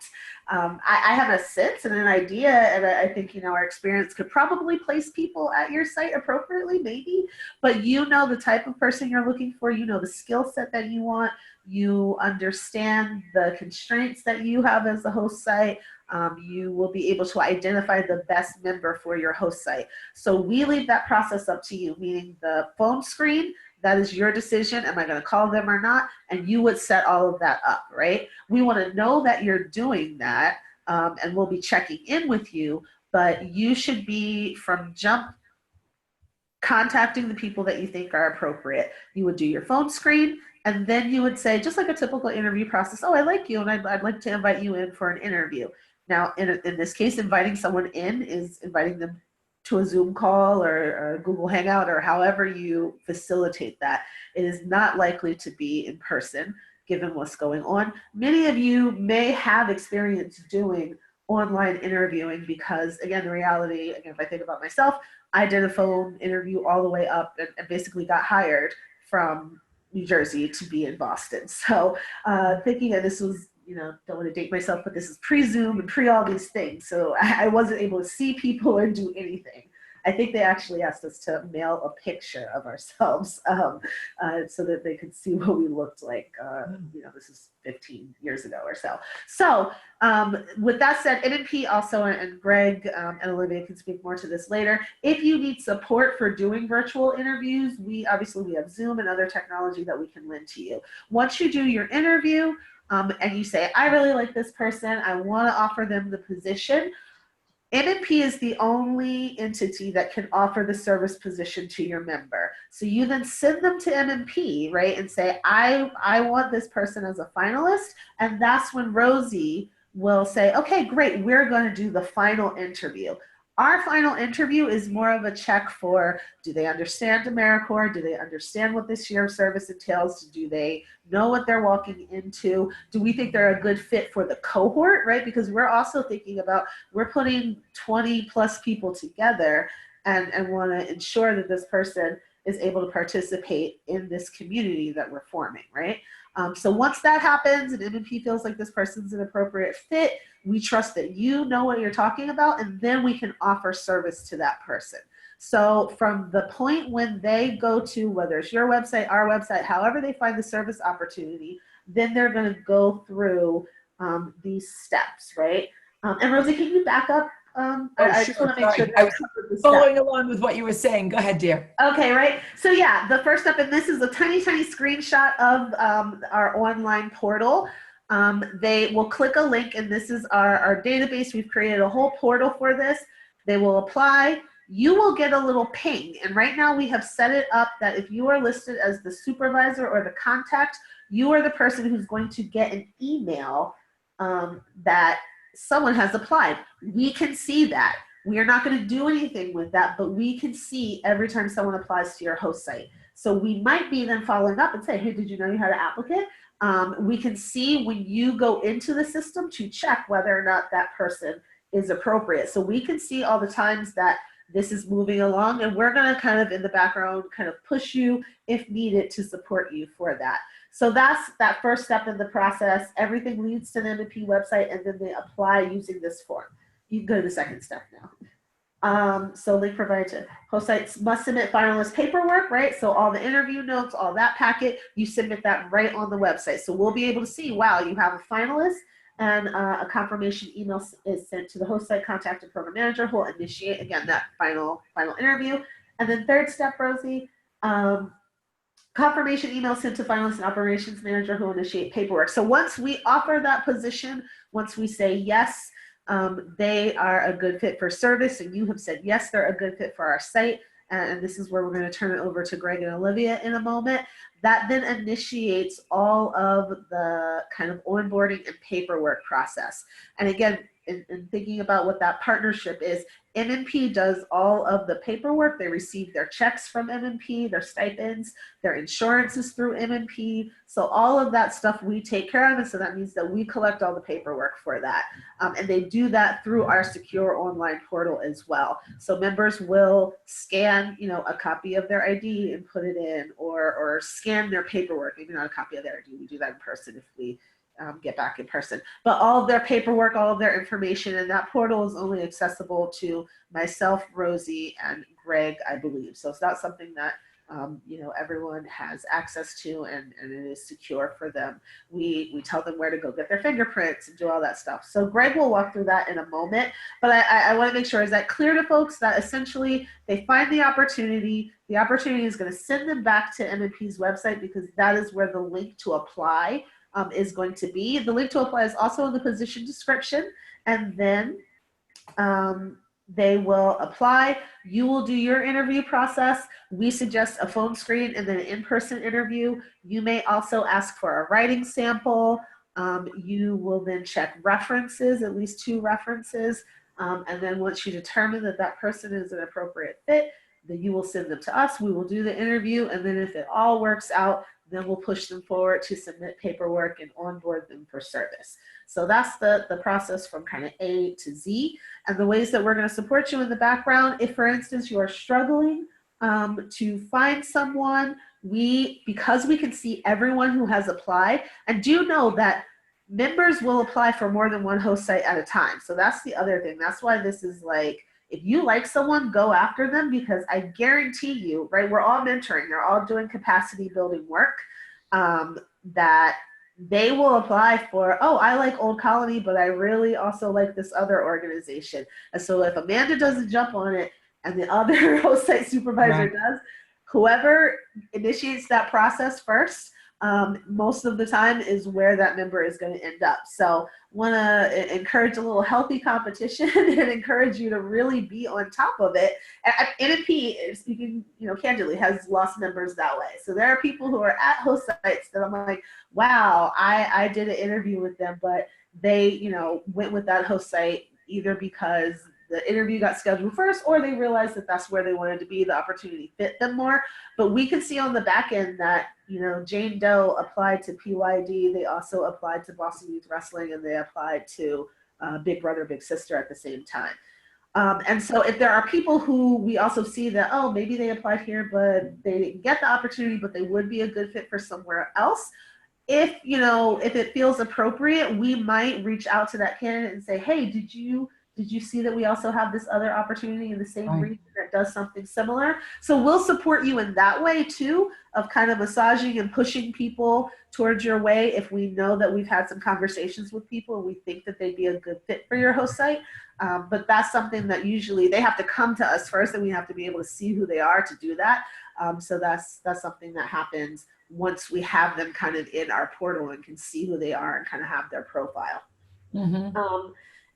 I have a sense and an idea, and I think, you know, our experience could probably place people at your site appropriately, maybe, but you know the type of person you're looking for, you know the skill set that you want, you understand the constraints that you have as the host site. You will be able to identify the best member for your host site. So we leave that process up to you, meaning the phone screen, that is your decision. Am I going to call them or not? And you would set all of that up, right? We want to know that you're doing that, and we'll be checking in with you, but you should be from jump contacting the people that you think are appropriate. You would do your phone screen, and then you would say, just like a typical interview process, oh, I like you, and I'd like to invite you in for an interview. Now, in this case, inviting someone in is inviting them to a Zoom call or a Google Hangout or however you facilitate that. It is not likely to be in person, given what's going on. Many of you may have experience doing online interviewing because, again, the reality, again, if I think about myself, I did a phone interview all the way up and basically got hired from New Jersey to be in Boston. So thinking that this was, you know, don't want to date myself, but this is pre-Zoom and pre all these things. So I wasn't able to see people or do anything. I think they actually asked us to mail a picture of ourselves so that they could see what we looked like. You know, this is 15 years ago or so. So with that said, MMP also, and Greg and Olivia can speak more to this later. If you need support for doing virtual interviews, we have Zoom and other technology that we can lend to you. Once you do your interview and you say, I really like this person, I want to offer them the position, MMP is the only entity that can offer the service position to your member. So you then send them to MMP, right, and say, I want this person as a finalist, and that's when Rosie will say, okay, great, we're going to do the final interview. Our final interview is more of a check for, do they understand AmeriCorps? Do they understand what this year of service entails? Do they know what they're walking into? Do we think they're a good fit for the cohort, right? Because we're also thinking about, we're putting 20 plus people together and want to ensure that this person is able to participate in this community that we're forming, right? So once that happens and MMP feels like this person's an appropriate fit, we trust that you know what you're talking about, and then we can offer service to that person. So from the point when they go to, whether it's your website, our website, however they find the service opportunity, then they're going to go through these steps, right? And Rosie, can you back up? I just Sure. want to make sure Sorry. that I I was covered the steps. following along with what you were saying. Go ahead, dear. Okay, right. So yeah, the first step, and this is a tiny, tiny screenshot of our online portal. They will click a link, and this is our database. We've created a whole portal for this. They will apply. You will get a little ping, and right now we have set it up that if you are listed as the supervisor or the contact, you are the person who's going to get an email that someone has applied. We can see that. We are not going to do anything with that, but we can see every time someone applies to your host site. So we might be then following up and say, hey, did you know you had an applicant? We can see when you go into the system to check whether or not that person is appropriate. So we can see all the times that this is moving along, and we're going to kind of in the background kind of push you if needed to support you for that. So that's that first step in the process. Everything leads to the M&P website, and then they apply using this form. You can go to the second step now. So link provided to host sites must submit finalist paperwork, right? So all the interview notes, all that packet, you submit that right on the website. So we'll be able to see, wow, you have a finalist, and a confirmation email is sent to the host site contact and program manager who will initiate, again, that final interview. And then third step, Rosie, confirmation email sent to finalist and operations manager who will initiate paperwork. So once we offer that position, once we say yes, they are a good fit for service, and you have said yes, they're a good fit for our site, and this is where we're going to turn it over to Greg and Olivia in a moment. That then initiates all of the kind of onboarding and paperwork process. And again, in thinking about what that partnership is, M&P does all of the paperwork. They receive their checks from M&P, their stipends, their insurances through M&P. So all of that stuff we take care of, and so that means that we collect all the paperwork for that. And they do that through our secure online portal as well. So members will scan, a copy of their ID and put it in, or scan their paperwork, maybe not a copy of their ID. We do that in person if we get back in person. But all of their paperwork, all of their information, and that portal is only accessible to myself, Rosie, and Greg, I believe. So it's not something that everyone has access to, and it is secure for them. We tell them where to go get their fingerprints and do all that stuff. So Greg will walk through that in a moment, but I want to make sure, is that clear to folks that essentially they find the opportunity is going to send them back to M&P's website, because that is where the link to apply is going to be. The link to apply is also in the position description, and then they will apply. You will do your interview process. We suggest a phone screen and then an in-person interview. You may also ask for a writing sample. You will then check references, at least 2 references. And then once you determine that that person is an appropriate fit, then you will send them to us. We will do the interview. And then if it all works out, then we'll push them forward to submit paperwork and onboard them for service. So that's the process from kind of A to Z. And the ways that we're going to support you in the background, if for instance you are struggling to find someone, because we can see everyone who has applied, and do know that members will apply for more than one host site at a time. So that's the other thing. That's why this is like, if you like someone, go after them, because I guarantee you, right, we're all mentoring, they're all doing capacity building work, that they will apply for, oh, I like Old Colony, but I really also like this other organization. And so if Amanda doesn't jump on it and the other host site supervisor does, whoever initiates that process first, most of the time is where that member is going to end up. So want to encourage a little healthy competition and encourage you to really be on top of it. M&P, speaking candidly, has lost members that way. So there are people who are at host sites that I'm like, wow, I did an interview with them, but they went with that host site either because the interview got scheduled first, or they realized that that's where they wanted to be, the opportunity fit them more. But we can see on the back end that, Jane Doe applied to PYD, they also applied to Boston Youth Wrestling, and they applied to Big Brother, Big Sister at the same time. And so if there are people who we also see that, oh, maybe they applied here, but they didn't get the opportunity, but they would be a good fit for somewhere else, if it feels appropriate, we might reach out to that candidate and say, hey, did you did you see that we also have this other opportunity in the same region that does something similar? So we'll support you in that way too, of kind of massaging and pushing people towards your way if we know that we've had some conversations with people and we think that they'd be a good fit for your host site. But that's something that usually they have to come to us first, and we have to be able to see who they are to do that. So that's something that happens once we have them kind of in our portal and can see who they are and kind of have their profile.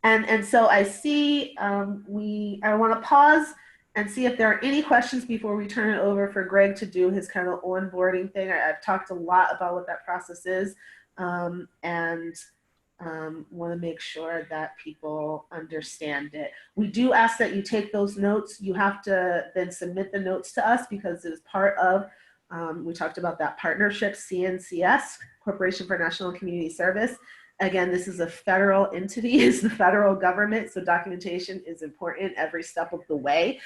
And so I see I want to pause and see if there are any questions before we turn it over for Greg to do his kind of onboarding thing. I've talked a lot about what that process is, and want to make sure that people understand it. We do ask that you take those notes. You have to then submit the notes to us because it is part of, we talked about that partnership, CNCS, Corporation for National Community Service. Again, this is a federal entity, it's the federal government, so documentation is important every step of the way.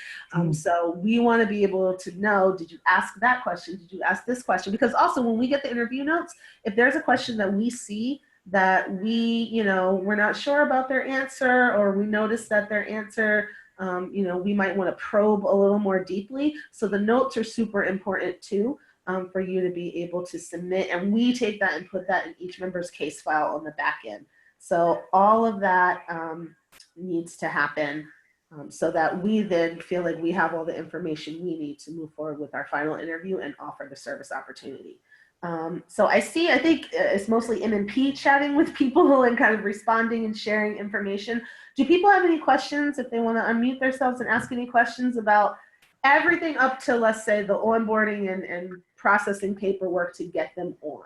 So we want to be able to know, did you ask that question? Did you ask this question? Because also when we get the interview notes, if there's a question that we see that we're not sure about their answer, or we notice that their answer, we might want to probe a little more deeply. So the notes are super important too. For you to be able to submit, and we take that and put that in each member's case file on the back end. So all of that needs to happen so that we then feel like we have all the information we need to move forward with our final interview and offer the service opportunity. So I think it's mostly MMP chatting with people and kind of responding and sharing information. Do people have any questions if they want to unmute themselves and ask any questions about everything up to, let's say, the onboarding and processing paperwork to get them on?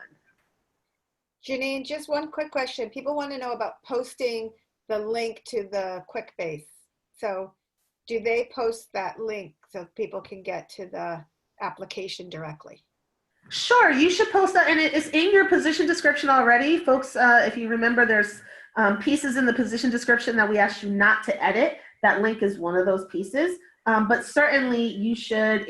Janine, just one quick question. People want to know about posting the link to the QuickBase. So do they post that link so people can get to the application directly? Sure, you should post that, and it is in your position description already. Folks, if you remember, there's pieces in the position description that we asked you not to edit. That link is one of those pieces. But certainly you should,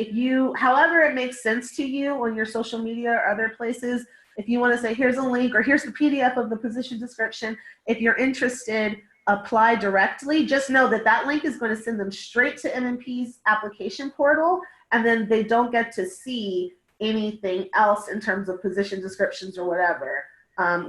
however it makes sense to you on your social media or other places, if you want to say, here's a link or here's the PDF of the position description, if you're interested, apply directly. Just know that that link is going to send them straight to MMP's application portal, and then they don't get to see anything else in terms of position descriptions or whatever.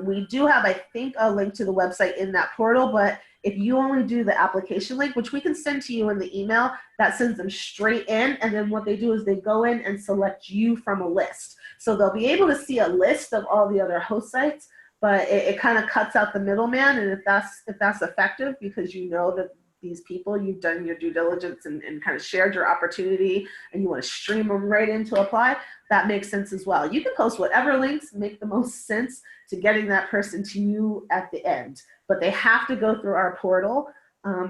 We do have, I think, a link to the website in that portal, but if you only do the application link, which we can send to you in the email, that sends them straight in. And then what they do is they go in and select you from a list. So they'll be able to see a list of all the other host sites, but it kind of cuts out the middleman. And if that's effective, because you know that these people, you've done your due diligence and kind of shared your opportunity and you want to stream them right into apply, that makes sense as well. You can post whatever links make the most sense to getting that person to you at the end, but they have to go through our portal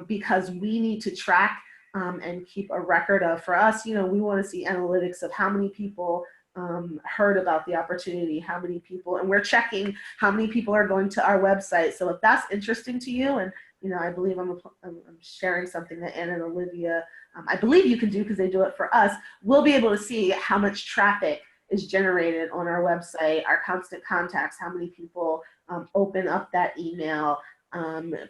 because we need to track and keep a record of, for us, we want to see analytics of how many people heard about the opportunity, how many people, and we're checking how many people are going to our website. So if that's interesting to you, and I believe I'm sharing something that Anna and Olivia, I believe you can do because they do it for us, we'll be able to see how much traffic is generated on our website, our constant contacts, how many people open up that email.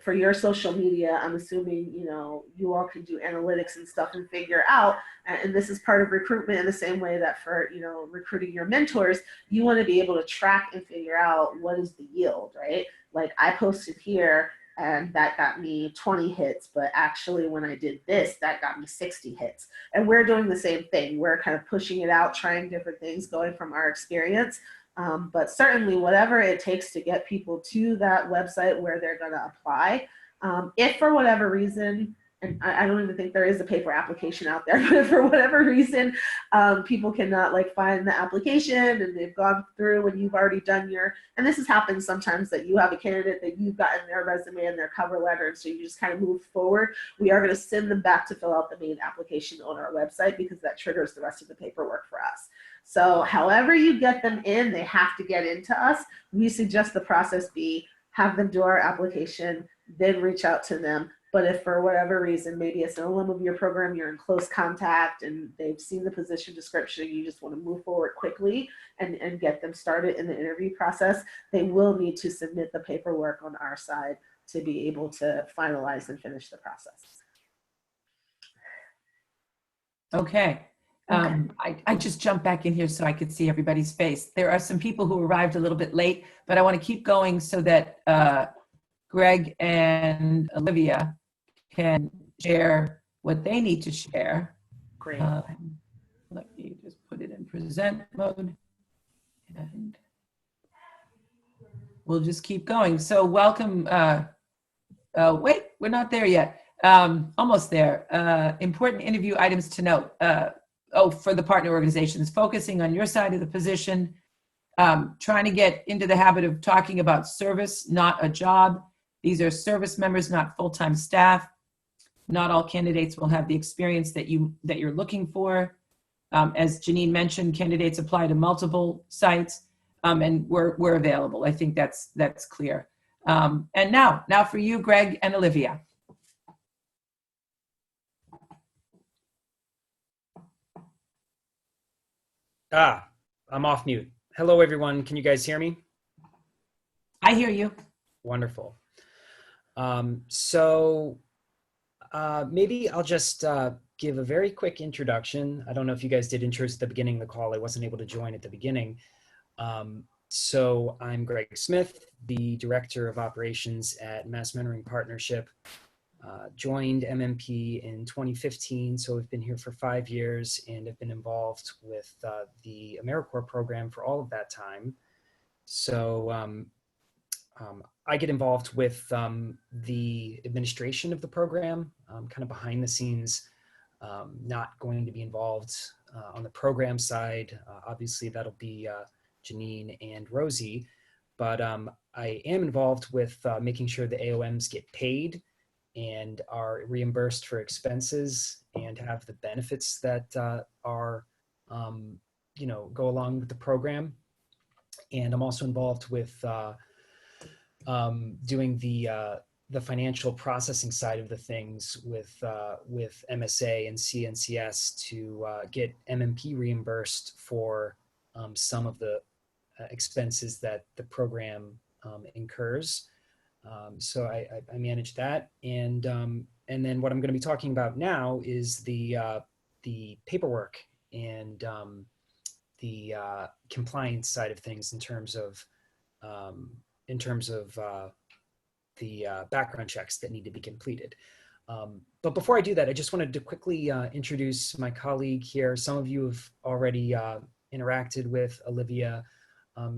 For your social media, I'm assuming, you all can do analytics and stuff and figure out, and this is part of recruitment in the same way that for, recruiting your mentors, you want to be able to track and figure out what is the yield, right? Like I posted here and that got me 20 hits, but actually when I did this, that got me 60 hits. And we're doing the same thing. We're kind of pushing it out, trying different things, going from our experience. But certainly whatever it takes to get people to that website where they're going to apply. If for whatever reason, and I don't even think there is a paper application out there, but if for whatever reason, people cannot find the application and they've gone through and you've already done and this has happened sometimes that you have a candidate that you've gotten their resume and their cover letter, and so you just kind of move forward. We are going to send them back to fill out the main application on our website because that triggers the rest of the paperwork for us. So however you get them in, they have to get into us. We suggest the process be have them do our application, then reach out to them. But if for whatever reason, maybe it's an alum of your program, you're in close contact and they've seen the position description, you just want to move forward quickly and get them started in the interview process, they will need to submit the paperwork on our side to be able to finalize and finish the process. Okay. I just jumped back in here so I could see everybody's face. There are some people who arrived a little bit late, but I want to keep going so that Greg and Olivia can share what they need to share. Great. Let me just put it in present mode, and we'll just keep going. So welcome. Wait, we're not there yet. Almost there. Important interview items to note. For the partner organizations, focusing on your side of the position, trying to get into the habit of talking about service, not a job. These are service members, not full-time staff. Not all candidates will have the experience that you're looking for. As Janine mentioned, candidates apply to multiple sites, and we're available. I think that's clear. And now for you, Greg and Olivia. I'm off mute. Hello, everyone. Can you guys hear me? I hear you. Wonderful. Maybe I'll just give a very quick introduction. I don't know if you guys did intros at the beginning of the call. I wasn't able to join at the beginning. So I'm Greg Smith, the Director of Operations at Mass Mentoring Partnership. Joined MMP in 2015, so I've been here for 5 years and have been involved with the AmeriCorps program for all of that time. So I get involved with the administration of the program, kind of behind the scenes, not going to be involved on the program side. Obviously, that'll be Janine and Rosie, but I am involved with making sure the AOMs get paid and are reimbursed for expenses and have the benefits that are, go along with the program. And I'm also involved with doing the financial processing side of the things with MSA and CNCS to get MMP reimbursed for some of the expenses that the program incurs. So I manage that, and then what I'm going to be talking about now is the paperwork and the compliance side of things in terms of the background checks that need to be completed. But before I do that, I just wanted to quickly introduce my colleague here. Some of you have already interacted with Olivia.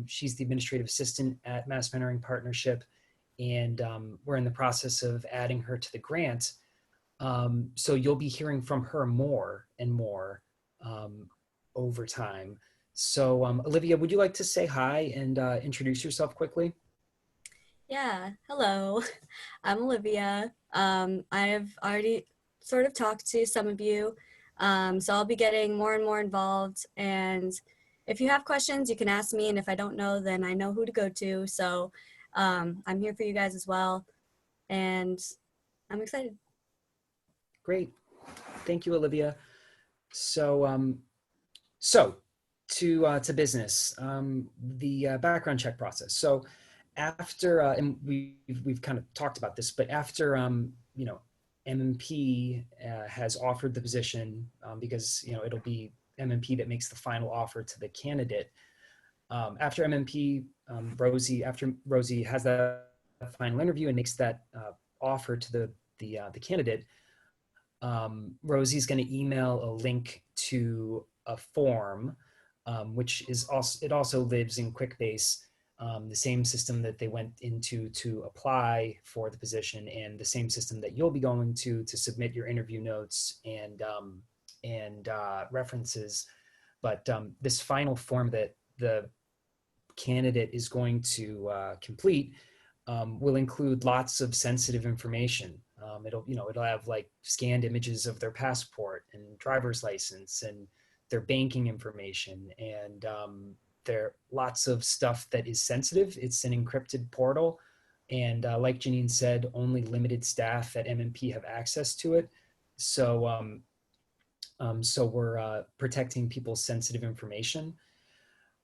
She's the administrative assistant at Mass Mentoring Partnership, and we're in the process of adding her to the grant. So you'll be hearing from her more and more over time. So Olivia, would you like to say hi and introduce yourself quickly? Yeah, hello, I'm Olivia. I've already sort of talked to some of you, so I'll be getting more and more involved, and if you have questions, you can ask me, and if I don't know, then I know who to go to. So I'm here for you guys as well, and I'm excited. Great. Thank you, Olivia. So, to business, the background check process. So after, and we've kind of talked about this, but after, MMP has offered the position, because, it'll be MMP that makes the final offer to the candidate. After MMP, after Rosie has that final interview and makes that offer to the candidate, Rosie's going to email a link to a form, which is also lives in QuickBase, the same system that they went into to apply for the position, and the same system that you'll be going to submit your interview notes and references. But this final form that the candidate is going to complete will include lots of sensitive information. It'll have like scanned images of their passport and driver's license and their banking information, and there lots of stuff that is sensitive. It's an encrypted portal, and like Janine said, only limited staff at MMP have access to it. So we're protecting people's sensitive information.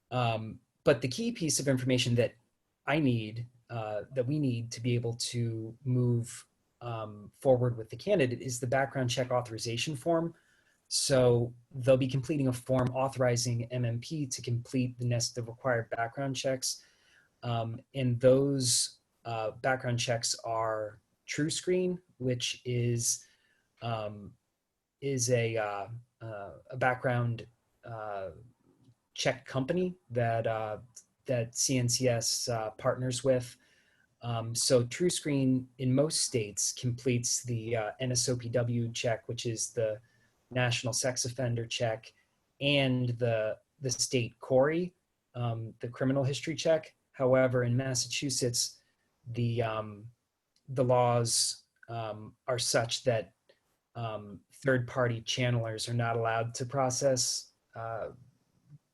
But the key piece of information that I need that we need to be able to move forward with the candidate is the background check authorization form. So they'll be completing a form authorizing MMP to complete the nest of required background checks. And those background checks are TrueScreen, which is a background check company that that CNCS partners with. So TrueScreen in most states completes the NSOPW check, which is the National Sex Offender Check, and the state CORI, the criminal history check. However, in Massachusetts, the laws are such that third-party channelers are not allowed to process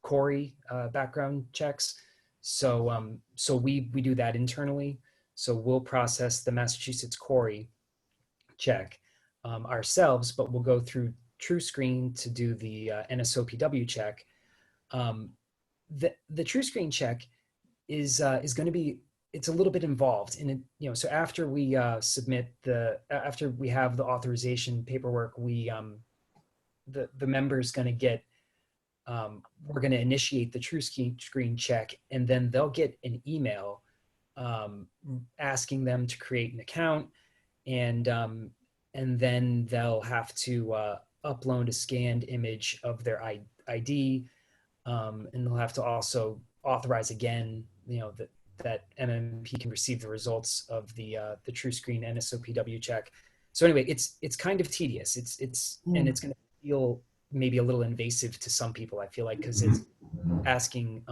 CORI background checks. So we do that internally. So we'll process the Massachusetts CORI check ourselves, but we'll go through TrueScreen to do the NSOPW check. The TrueScreen check is going to be, it's a little bit involved in it, so after we submit after we have the authorization paperwork, we the member's going to get we're going to initiate the TrueScreen check, and then they'll get an email asking them to create an account, and then they'll have to upload a scanned image of their ID, and they'll have to also authorize again, that MMP can receive the results of the TrueScreen NSOPW check. So anyway, it's kind of tedious. And it's going to feel maybe a little invasive to some people, I feel like, because it's asking,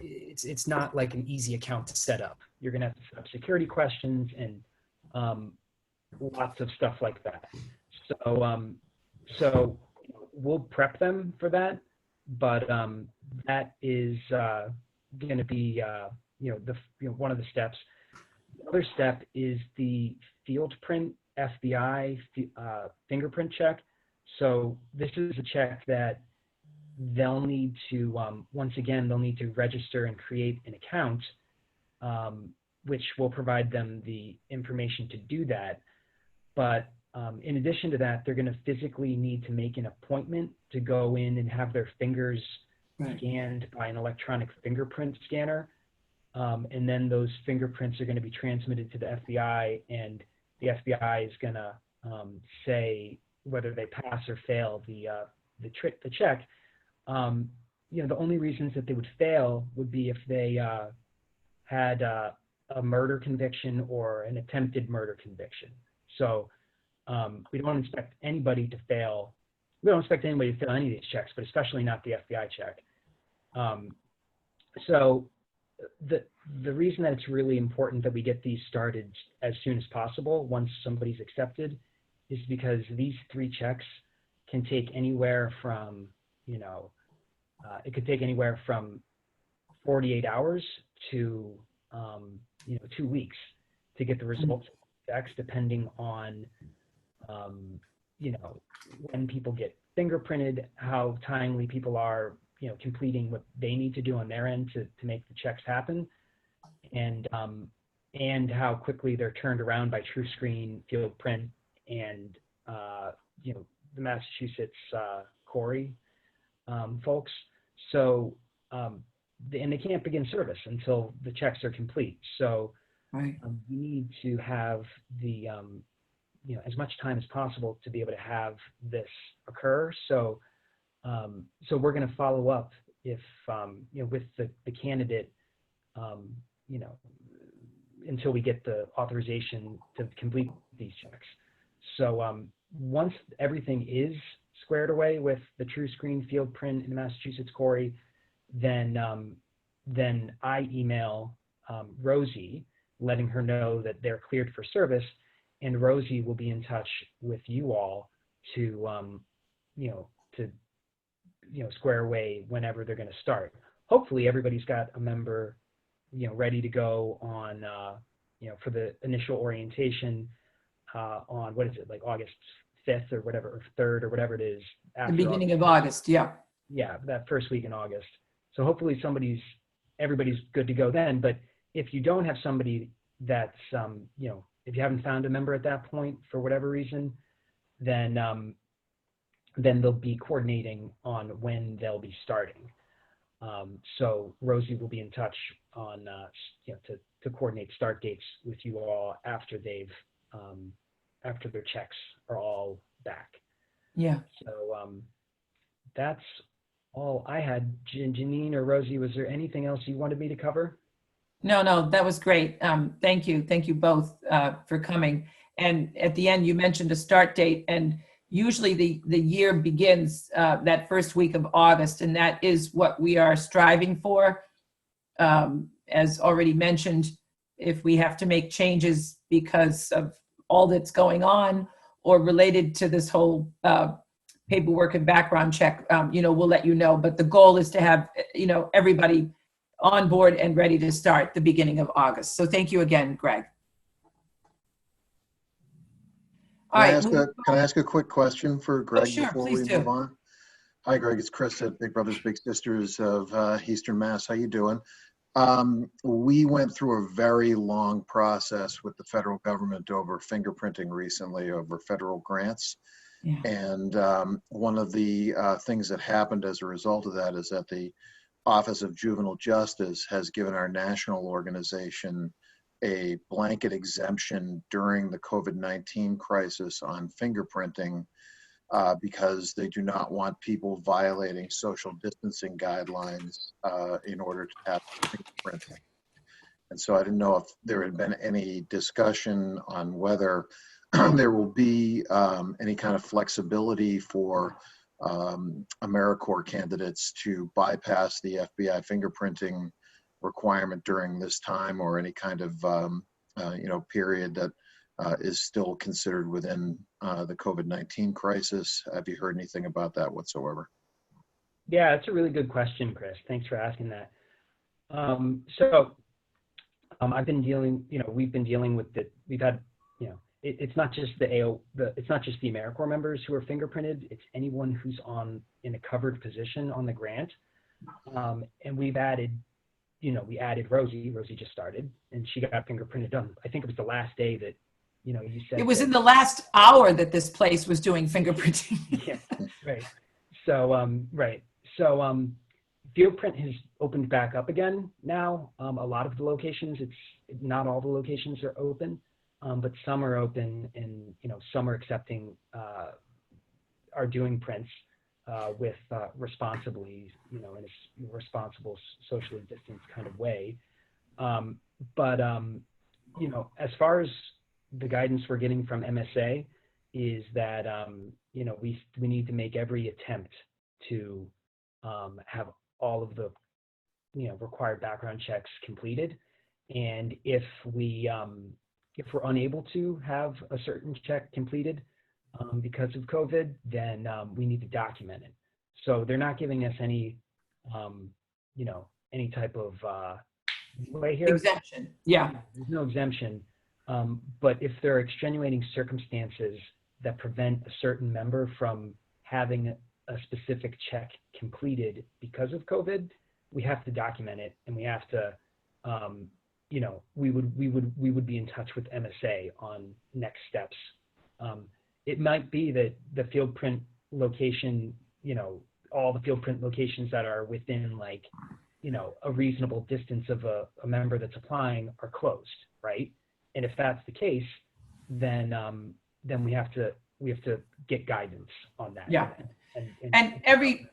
it's not like an easy account to set up. You're going to have to set up security questions and lots of stuff like that. So we'll prep them for that, but that is going to be one of the steps. The other step is the field print FBI fingerprint check. So this is a check that they'll need to, once again, they'll need to register and create an account, which will provide them the information to do that. But in addition to that, they're going to physically need to make an appointment to go in and have their fingers scanned by an electronic fingerprint scanner. And then those fingerprints are going to be transmitted to the FBI, and the FBI is going to say whether they pass or fail the check. The only reasons that they would fail would be if they had a murder conviction or an attempted murder conviction. So we don't expect anybody to fail. We don't expect anybody to fail any of these checks, but especially not the FBI check. So the reason that it's really important that we get these started as soon as possible once somebody's accepted is because these three checks can take anywhere from, it could take anywhere from 48 hours to, 2 weeks to get the results of checks, depending on, when people get fingerprinted, how timely people are, completing what they need to do on their end to make the checks happen, and how quickly they're turned around by TrueScreen, field print, and the Massachusetts CORI folks. So and they can't begin service until the checks are complete. So we need to have the as much time as possible to be able to have this occur. So we're going to follow up if with the candidate until we get the authorization to complete these checks. So once everything is squared away with the TrueScreen, field print, and Massachusetts CORI, then I email Rosie, letting her know that they're cleared for service, and Rosie will be in touch with you all to square away whenever they're going to start. Hopefully everybody's got a member ready to go on for the initial orientation on, what is it, like August 5th or whatever, or 3rd or whatever it is. The beginning of August, yeah. Yeah, that first week in August. So hopefully everybody's good to go then. But if you don't have somebody that's, if you haven't found a member at that point for whatever reason, then they'll be coordinating on when they'll be starting. So Rosie will be in touch on, to coordinate start dates with you all after after their checks are all back. Yeah. So that's all I had. Janine or Rosie, was there anything else you wanted me to cover? No, that was great. Thank you both for coming. And at the end, you mentioned a start date, and usually the year begins that first week of August, and that is what we are striving for. As already mentioned, if we have to make changes because of all that's going on or related to this whole paperwork and background check, we'll let you know. But the goal is to have, everybody on board and ready to start the beginning of August. So thank you again, Greg. Can I ask a quick question for Greg sure, before please we do. move on? Hi, Greg. It's Chris at Big Brothers Big Sisters of Eastern Mass. How you doing? We went through a very long process with the federal government over fingerprinting recently, over federal grants. Yeah. And one of the things that happened as a result of that is that the Office of Juvenile Justice has given our national organization a blanket exemption during the COVID-19 crisis on fingerprinting because they do not want people violating social distancing guidelines in order to have fingerprinting. And so I didn't know if there had been any discussion on whether there will be any kind of flexibility for AmeriCorps candidates to bypass the FBI fingerprinting requirement during this time, or any kind of period that is still considered within the COVID-19 crisis. Have you heard anything about that whatsoever? Yeah, that's a really good question, Chris. Thanks for asking that. I've been dealing, we've been dealing with it. We've had, it's not just it's not just the AmeriCorps members who are fingerprinted. It's anyone who's in a covered position on the grant. And we've added, we added Rosie. Rosie just started, and she got fingerprinted on, I think it was the last day that, you said. It was in the last hour that this place was doing fingerprinting. Yeah, right. So, FieldPrint has opened back up again now. A lot of the locations, not all the locations are open, but some are open, and some are accepting, are doing prints with responsibly, in a responsible, socially distanced kind of way. As far as the guidance we're getting from MSA is that we need to make every attempt to have all of the required background checks completed, and if we're unable to have a certain check completed because of COVID, then we need to document it. So they're not giving us any any type of way here. Exemption. Yeah. There's no exemption. But if there are extenuating circumstances that prevent a certain member from having a specific check completed because of COVID, we have to document it, and we have to, we would be in touch with MSA on next steps. It might be that the field print location, all the field print locations that are within a reasonable distance of a member that's applying are closed, right? And if that's the case, then we have to get guidance on that. Yeah. And every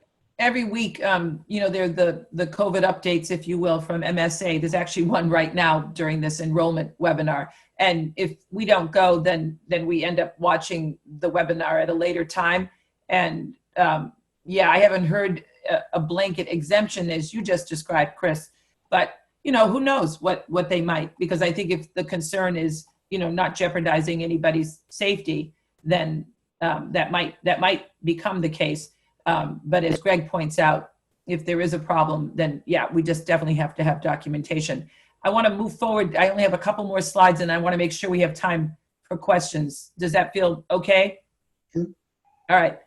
week, there are the COVID updates, if you will, from MSA. There's actually one right now during this enrollment webinar. And if we don't go, then we end up watching the webinar at a later time. And I haven't heard a blanket exemption as you just described, Chris, but who knows what they might, because I think if the concern is, not jeopardizing anybody's safety, then that might become the case. But as Greg points out, if there is a problem, then we just definitely have to have documentation. I want to move forward. I only have a couple more slides, and I want to make sure we have time for questions. Does that feel okay? All right.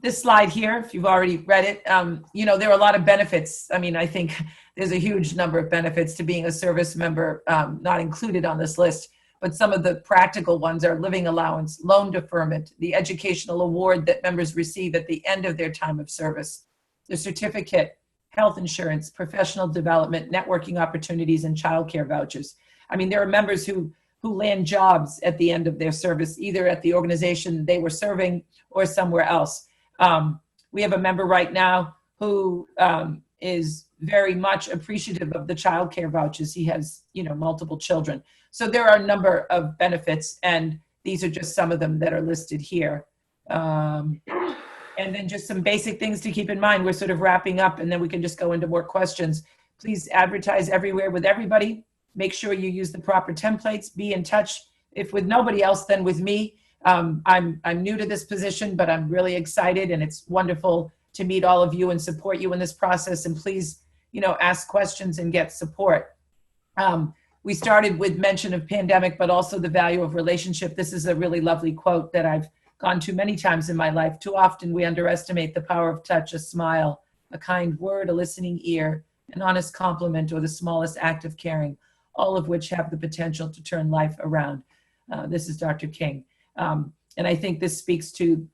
This slide here, if you've already read it, there are a lot of benefits. I mean, I think there's a huge number of benefits to being a service member, not included on this list, but some of the practical ones are living allowance, loan deferment, the educational award that members receive at the end of their time of service, the certificate, health insurance, professional development, networking opportunities, and childcare vouchers. I mean, there are members who land jobs at the end of their service, either at the organization they were serving or somewhere else. We have a member right now who is very much appreciative of the childcare vouchers. He has, multiple children. So there are a number of benefits, and these are just some of them that are listed here. And then just some basic things to keep in mind. We're sort of wrapping up, and then we can just go into more questions. Please advertise everywhere with everybody. Make sure you use the proper templates. Be in touch, if with nobody else, then with me. I'm new to this position, but I'm really excited, and it's wonderful to meet all of you and support you in this process. And please, ask questions and get support. We started with mention of pandemic, but also the value of relationship. This is a really lovely quote that I've gone to many times in my life. Too often we underestimate the power of touch, a smile, a kind word, a listening ear, an honest compliment, or the smallest act of caring, all of which have the potential to turn life around. This is Dr. King. And I think this speaks to,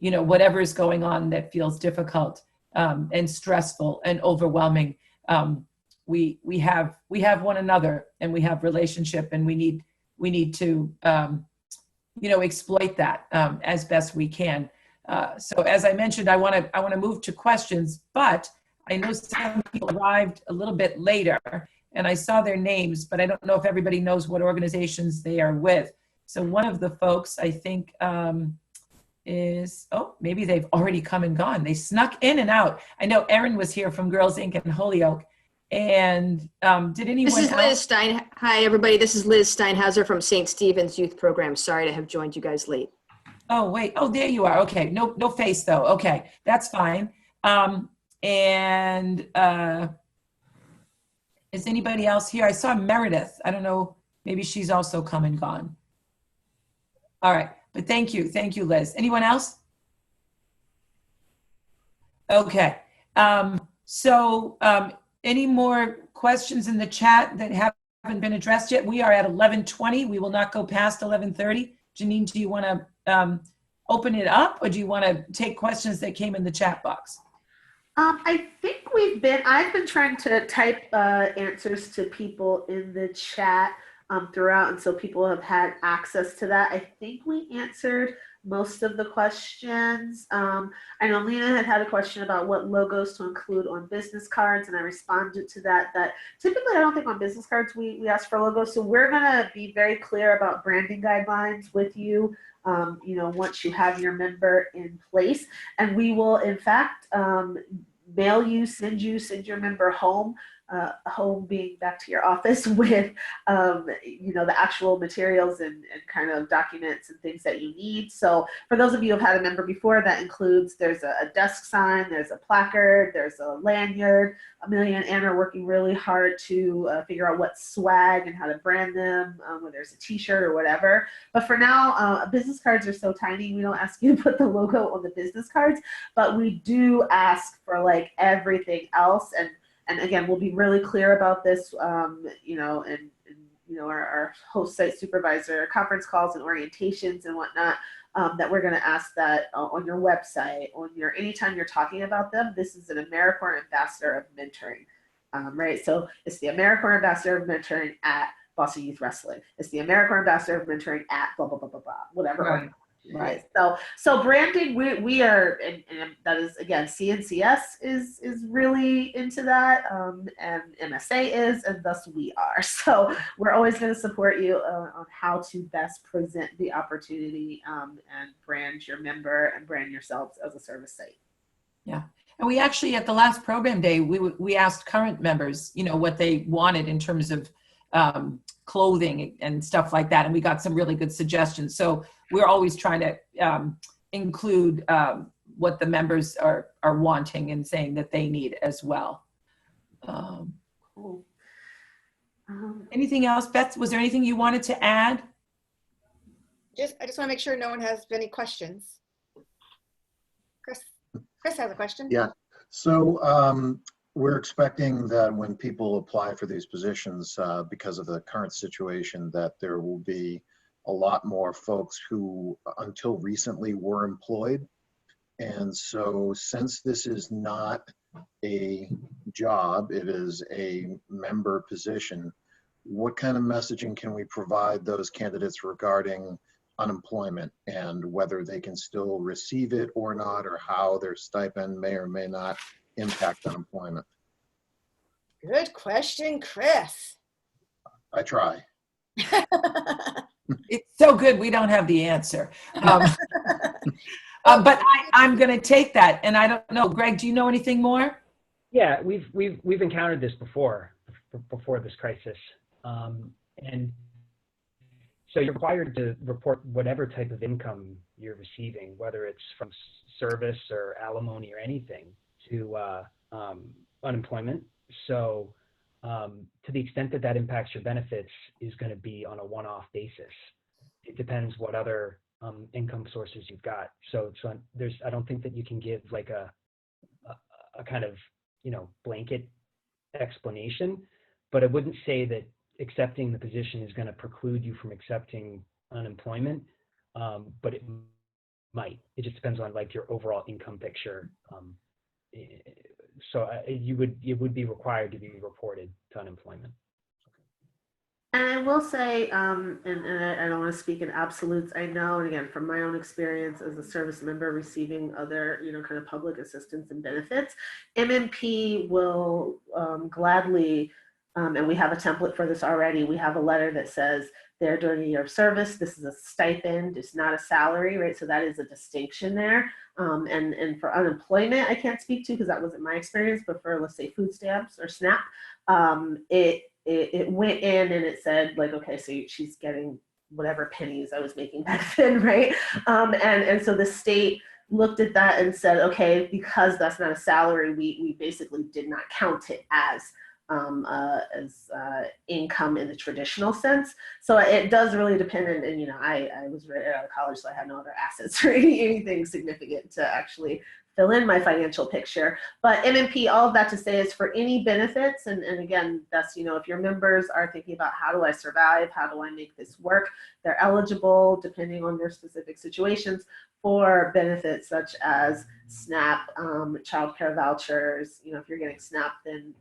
whatever is going on that feels difficult and stressful and overwhelming. We have one another, and we have relationship, and we need to, exploit that as best we can. So as I mentioned, I want to move to questions, but I know some people arrived a little bit later, and I saw their names, but I don't know if everybody knows what organizations they are with. So one of the folks, I think, maybe they've already come and gone. They snuck in and out. I know Erin was here from Girls Inc. and Holyoke. And did anyone This is else? Liz Stein. Hi, everybody. This is Liz Steinhauser from St. Stephen's Youth Program. Sorry to have joined you guys late. Oh, wait. Oh, there you are. Okay. No face, though. Okay. That's fine. Is anybody else here? I saw Meredith. I don't know. Maybe she's also come and gone. All right. But thank you. Thank you, Liz. Anyone else? Okay. Any more questions in the chat that haven't been addressed yet? We are at 11:20. We will not go past 11:30. Janine, do you want to open it up, or do you want to take questions that came in the chat box? I think I've been trying to type answers to people in the chat throughout, and so people have had access to that. I think we answered most of the questions. I know Lena had a question about what logos to include on business cards, and I responded to that typically I don't think on business cards we ask for logos. So we're gonna be very clear about branding guidelines with you, once you have your member in place. And we will, in fact, mail you, send your member home, home being back to your office with, the actual materials and kind of documents and things that you need. So for those of you who have had a member before, that includes, there's a desk sign, there's a placard, there's a lanyard. Amelia and Ann are working really hard to figure out what swag and how to brand them, whether it's a t-shirt or whatever. But for now, business cards are so tiny, we don't ask you to put the logo on the business cards, but we do ask for like everything else. And again, we'll be really clear about this, our host site supervisor conference calls and orientations and whatnot, that we're going to ask that on your website, anytime you're talking about them. This is an AmeriCorps Ambassador of Mentoring, right? So it's the AmeriCorps Ambassador of Mentoring at Boston Youth Wrestling. It's the AmeriCorps Ambassador of Mentoring at blah, blah, blah, blah, blah, whatever. Right. So branding, we are, and that is, again, CNCS is really into that, and MSA is, and thus we are. So we're always going to support you on how to best present the opportunity and brand your member and brand yourselves as a service site. Yeah. And we actually, at the last program day, we asked current members, what they wanted in terms of clothing and stuff like that. And we got some really good suggestions. So we're always trying to include what the members are wanting and saying that they need as well. Cool. Anything else, Beth? Was there anything you wanted to add? I just want to make sure no one has any questions. Chris has a question. Yeah. So We're expecting that when people apply for these positions, because of the current situation, that there will be a lot more folks who until recently were employed. And so since this is not a job, it is a member position, what kind of messaging can we provide those candidates regarding unemployment and whether they can still receive it or not, or how their stipend may or may not impact unemployment? Good question, Chris. I try. It's so good we don't have the answer. But I'm going to take that, and I don't know. Greg, do you know anything more? Yeah, we've encountered this before this crisis, and so you're required to report whatever type of income you're receiving, whether it's from service or alimony or anything, to unemployment. So to the extent that that impacts your benefits is going to be on a one-off basis. It depends what other income sources you've got. So I don't think that you can give like a kind of, blanket explanation, but I wouldn't say that accepting the position is going to preclude you from accepting unemployment, but it might. It just depends on like your overall income picture. So it would be required to be reported to unemployment. And I will say, and I don't want to speak in absolutes. I know, and again, from my own experience as a service member receiving other, kind of public assistance and benefits, MMP will gladly, and we have a template for this already. We have a letter that says they're doing a year of service. This is a stipend. It's not a salary, right? So that is a distinction there. And for unemployment, I can't speak to because that wasn't my experience, but for, let's say, food stamps or SNAP, it went in and it said like, okay, so she's getting whatever pennies I was making back then, right? And so the state looked at that and said, okay, because that's not a salary, we basically did not count it as income in the traditional sense. So it does really depend, and I was right out of college, so I had no other assets or anything significant to actually fill in my financial picture. But MMP, all of that to say is for any benefits, and again, that's, if your members are thinking about how do I survive, how do I make this work, they're eligible, depending on their specific situations, for benefits such as SNAP, child care vouchers. If you're getting SNAP, then,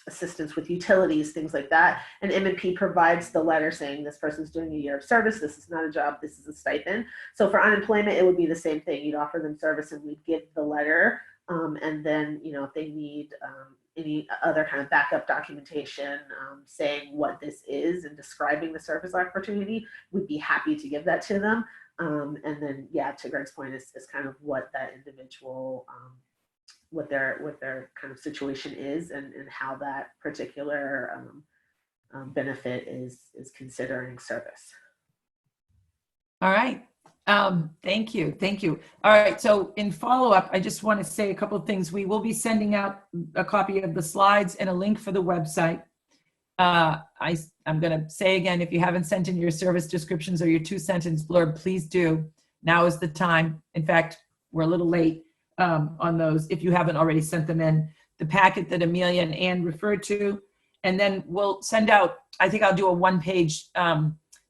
assistance with utilities, things like that. And MMP provides the letter saying this person's doing a year of service, this is not a job, this is a stipend. So for unemployment, it would be the same thing. You'd offer them service and we'd give the letter. And then, if they need any other kind of backup documentation saying what this is and describing the service opportunity, we'd be happy to give that to them. And then, yeah, to Greg's point, is kind of what that individual, what their kind of situation is, and how that particular benefit is considering service. All right. Thank you. All right. So in follow-up, I just want to say a couple of things. We will be sending out a copy of the slides and a link for the website. I'm going to say again, if you haven't sent in your service descriptions or your 2-sentence blurb, please do. Now is the time. In fact, we're a little late on those if you haven't already sent them in. The packet that Amelia and Ann referred to, and then we'll send out, I think I'll do a 1-page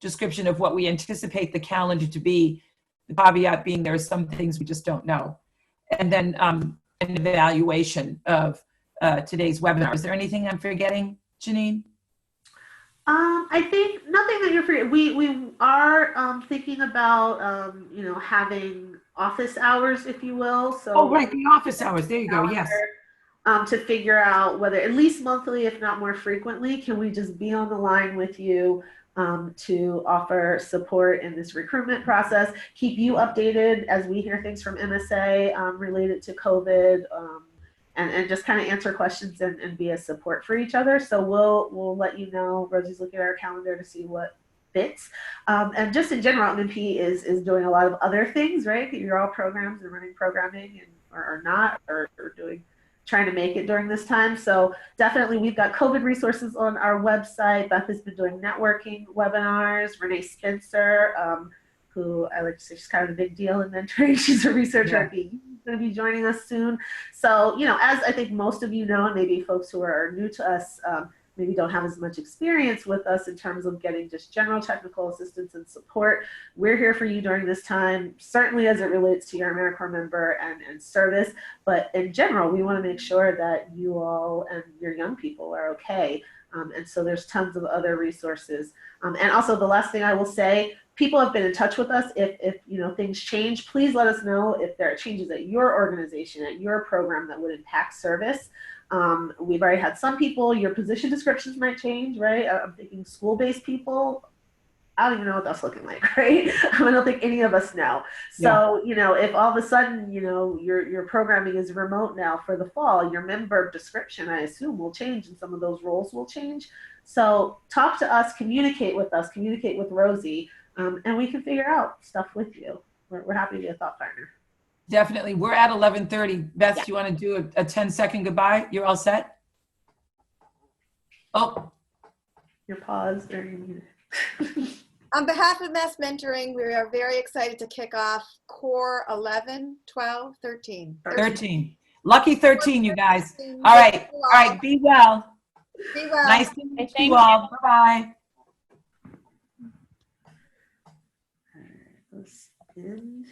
description of what we anticipate the calendar to be, the caveat being there are some things we just don't know. And then an evaluation of today's webinar. Is there anything I'm forgetting, Janine? I think nothing that you're forgetting. We are thinking about, having office hours, if you will. So oh, right, the office hours. There you go. Yes. To figure out whether at least monthly, if not more frequently, can we just be on the line with you to offer support in this recruitment process, keep you updated as we hear things from MSA related to COVID, and just kind of answer questions and be a support for each other. So we'll let you know. Rosie's looking at our calendar to see what fits. And just in general, MMP is doing a lot of other things, right? You're all programs and running programming or not, or trying to make it during this time. So definitely we've got COVID resources on our website. Beth has been doing networking webinars. Renee Spencer, who I like to say she's kind of a big deal in mentoring. She's a researcher at BU, going to be joining us soon. So, as I think most of you know, and maybe folks who are new to us maybe don't have as much experience with us in terms of getting just general technical assistance and support, we're here for you during this time, certainly as it relates to your AmeriCorps member and service. But in general, we want to make sure that you all and your young people are okay. And so there's tons of other resources. And also the last thing I will say, people have been in touch with us. If things change, please let us know if there are changes at your organization, at your program that would impact service. We've already had some people, your position descriptions might change, right? I'm thinking school-based people. I don't even know what that's looking like, right? I don't think any of us know. So, if all of a sudden, your programming is remote now for the fall, your member description, I assume, will change and some of those roles will change. So talk to us, communicate with Rosie, and we can figure out stuff with you. We're happy to be a thought partner. Definitely. We're at 11:30. Beth, do you want to do a 10-second goodbye? You're all set? Oh. Your pause during your meeting. On behalf of Mass Mentoring, we are very excited to kick off Core 11, 12, 13. 13. Lucky 13, you guys. All right. All right. Be well. Be well. Nice to meet you all. Bye-bye. Let's end.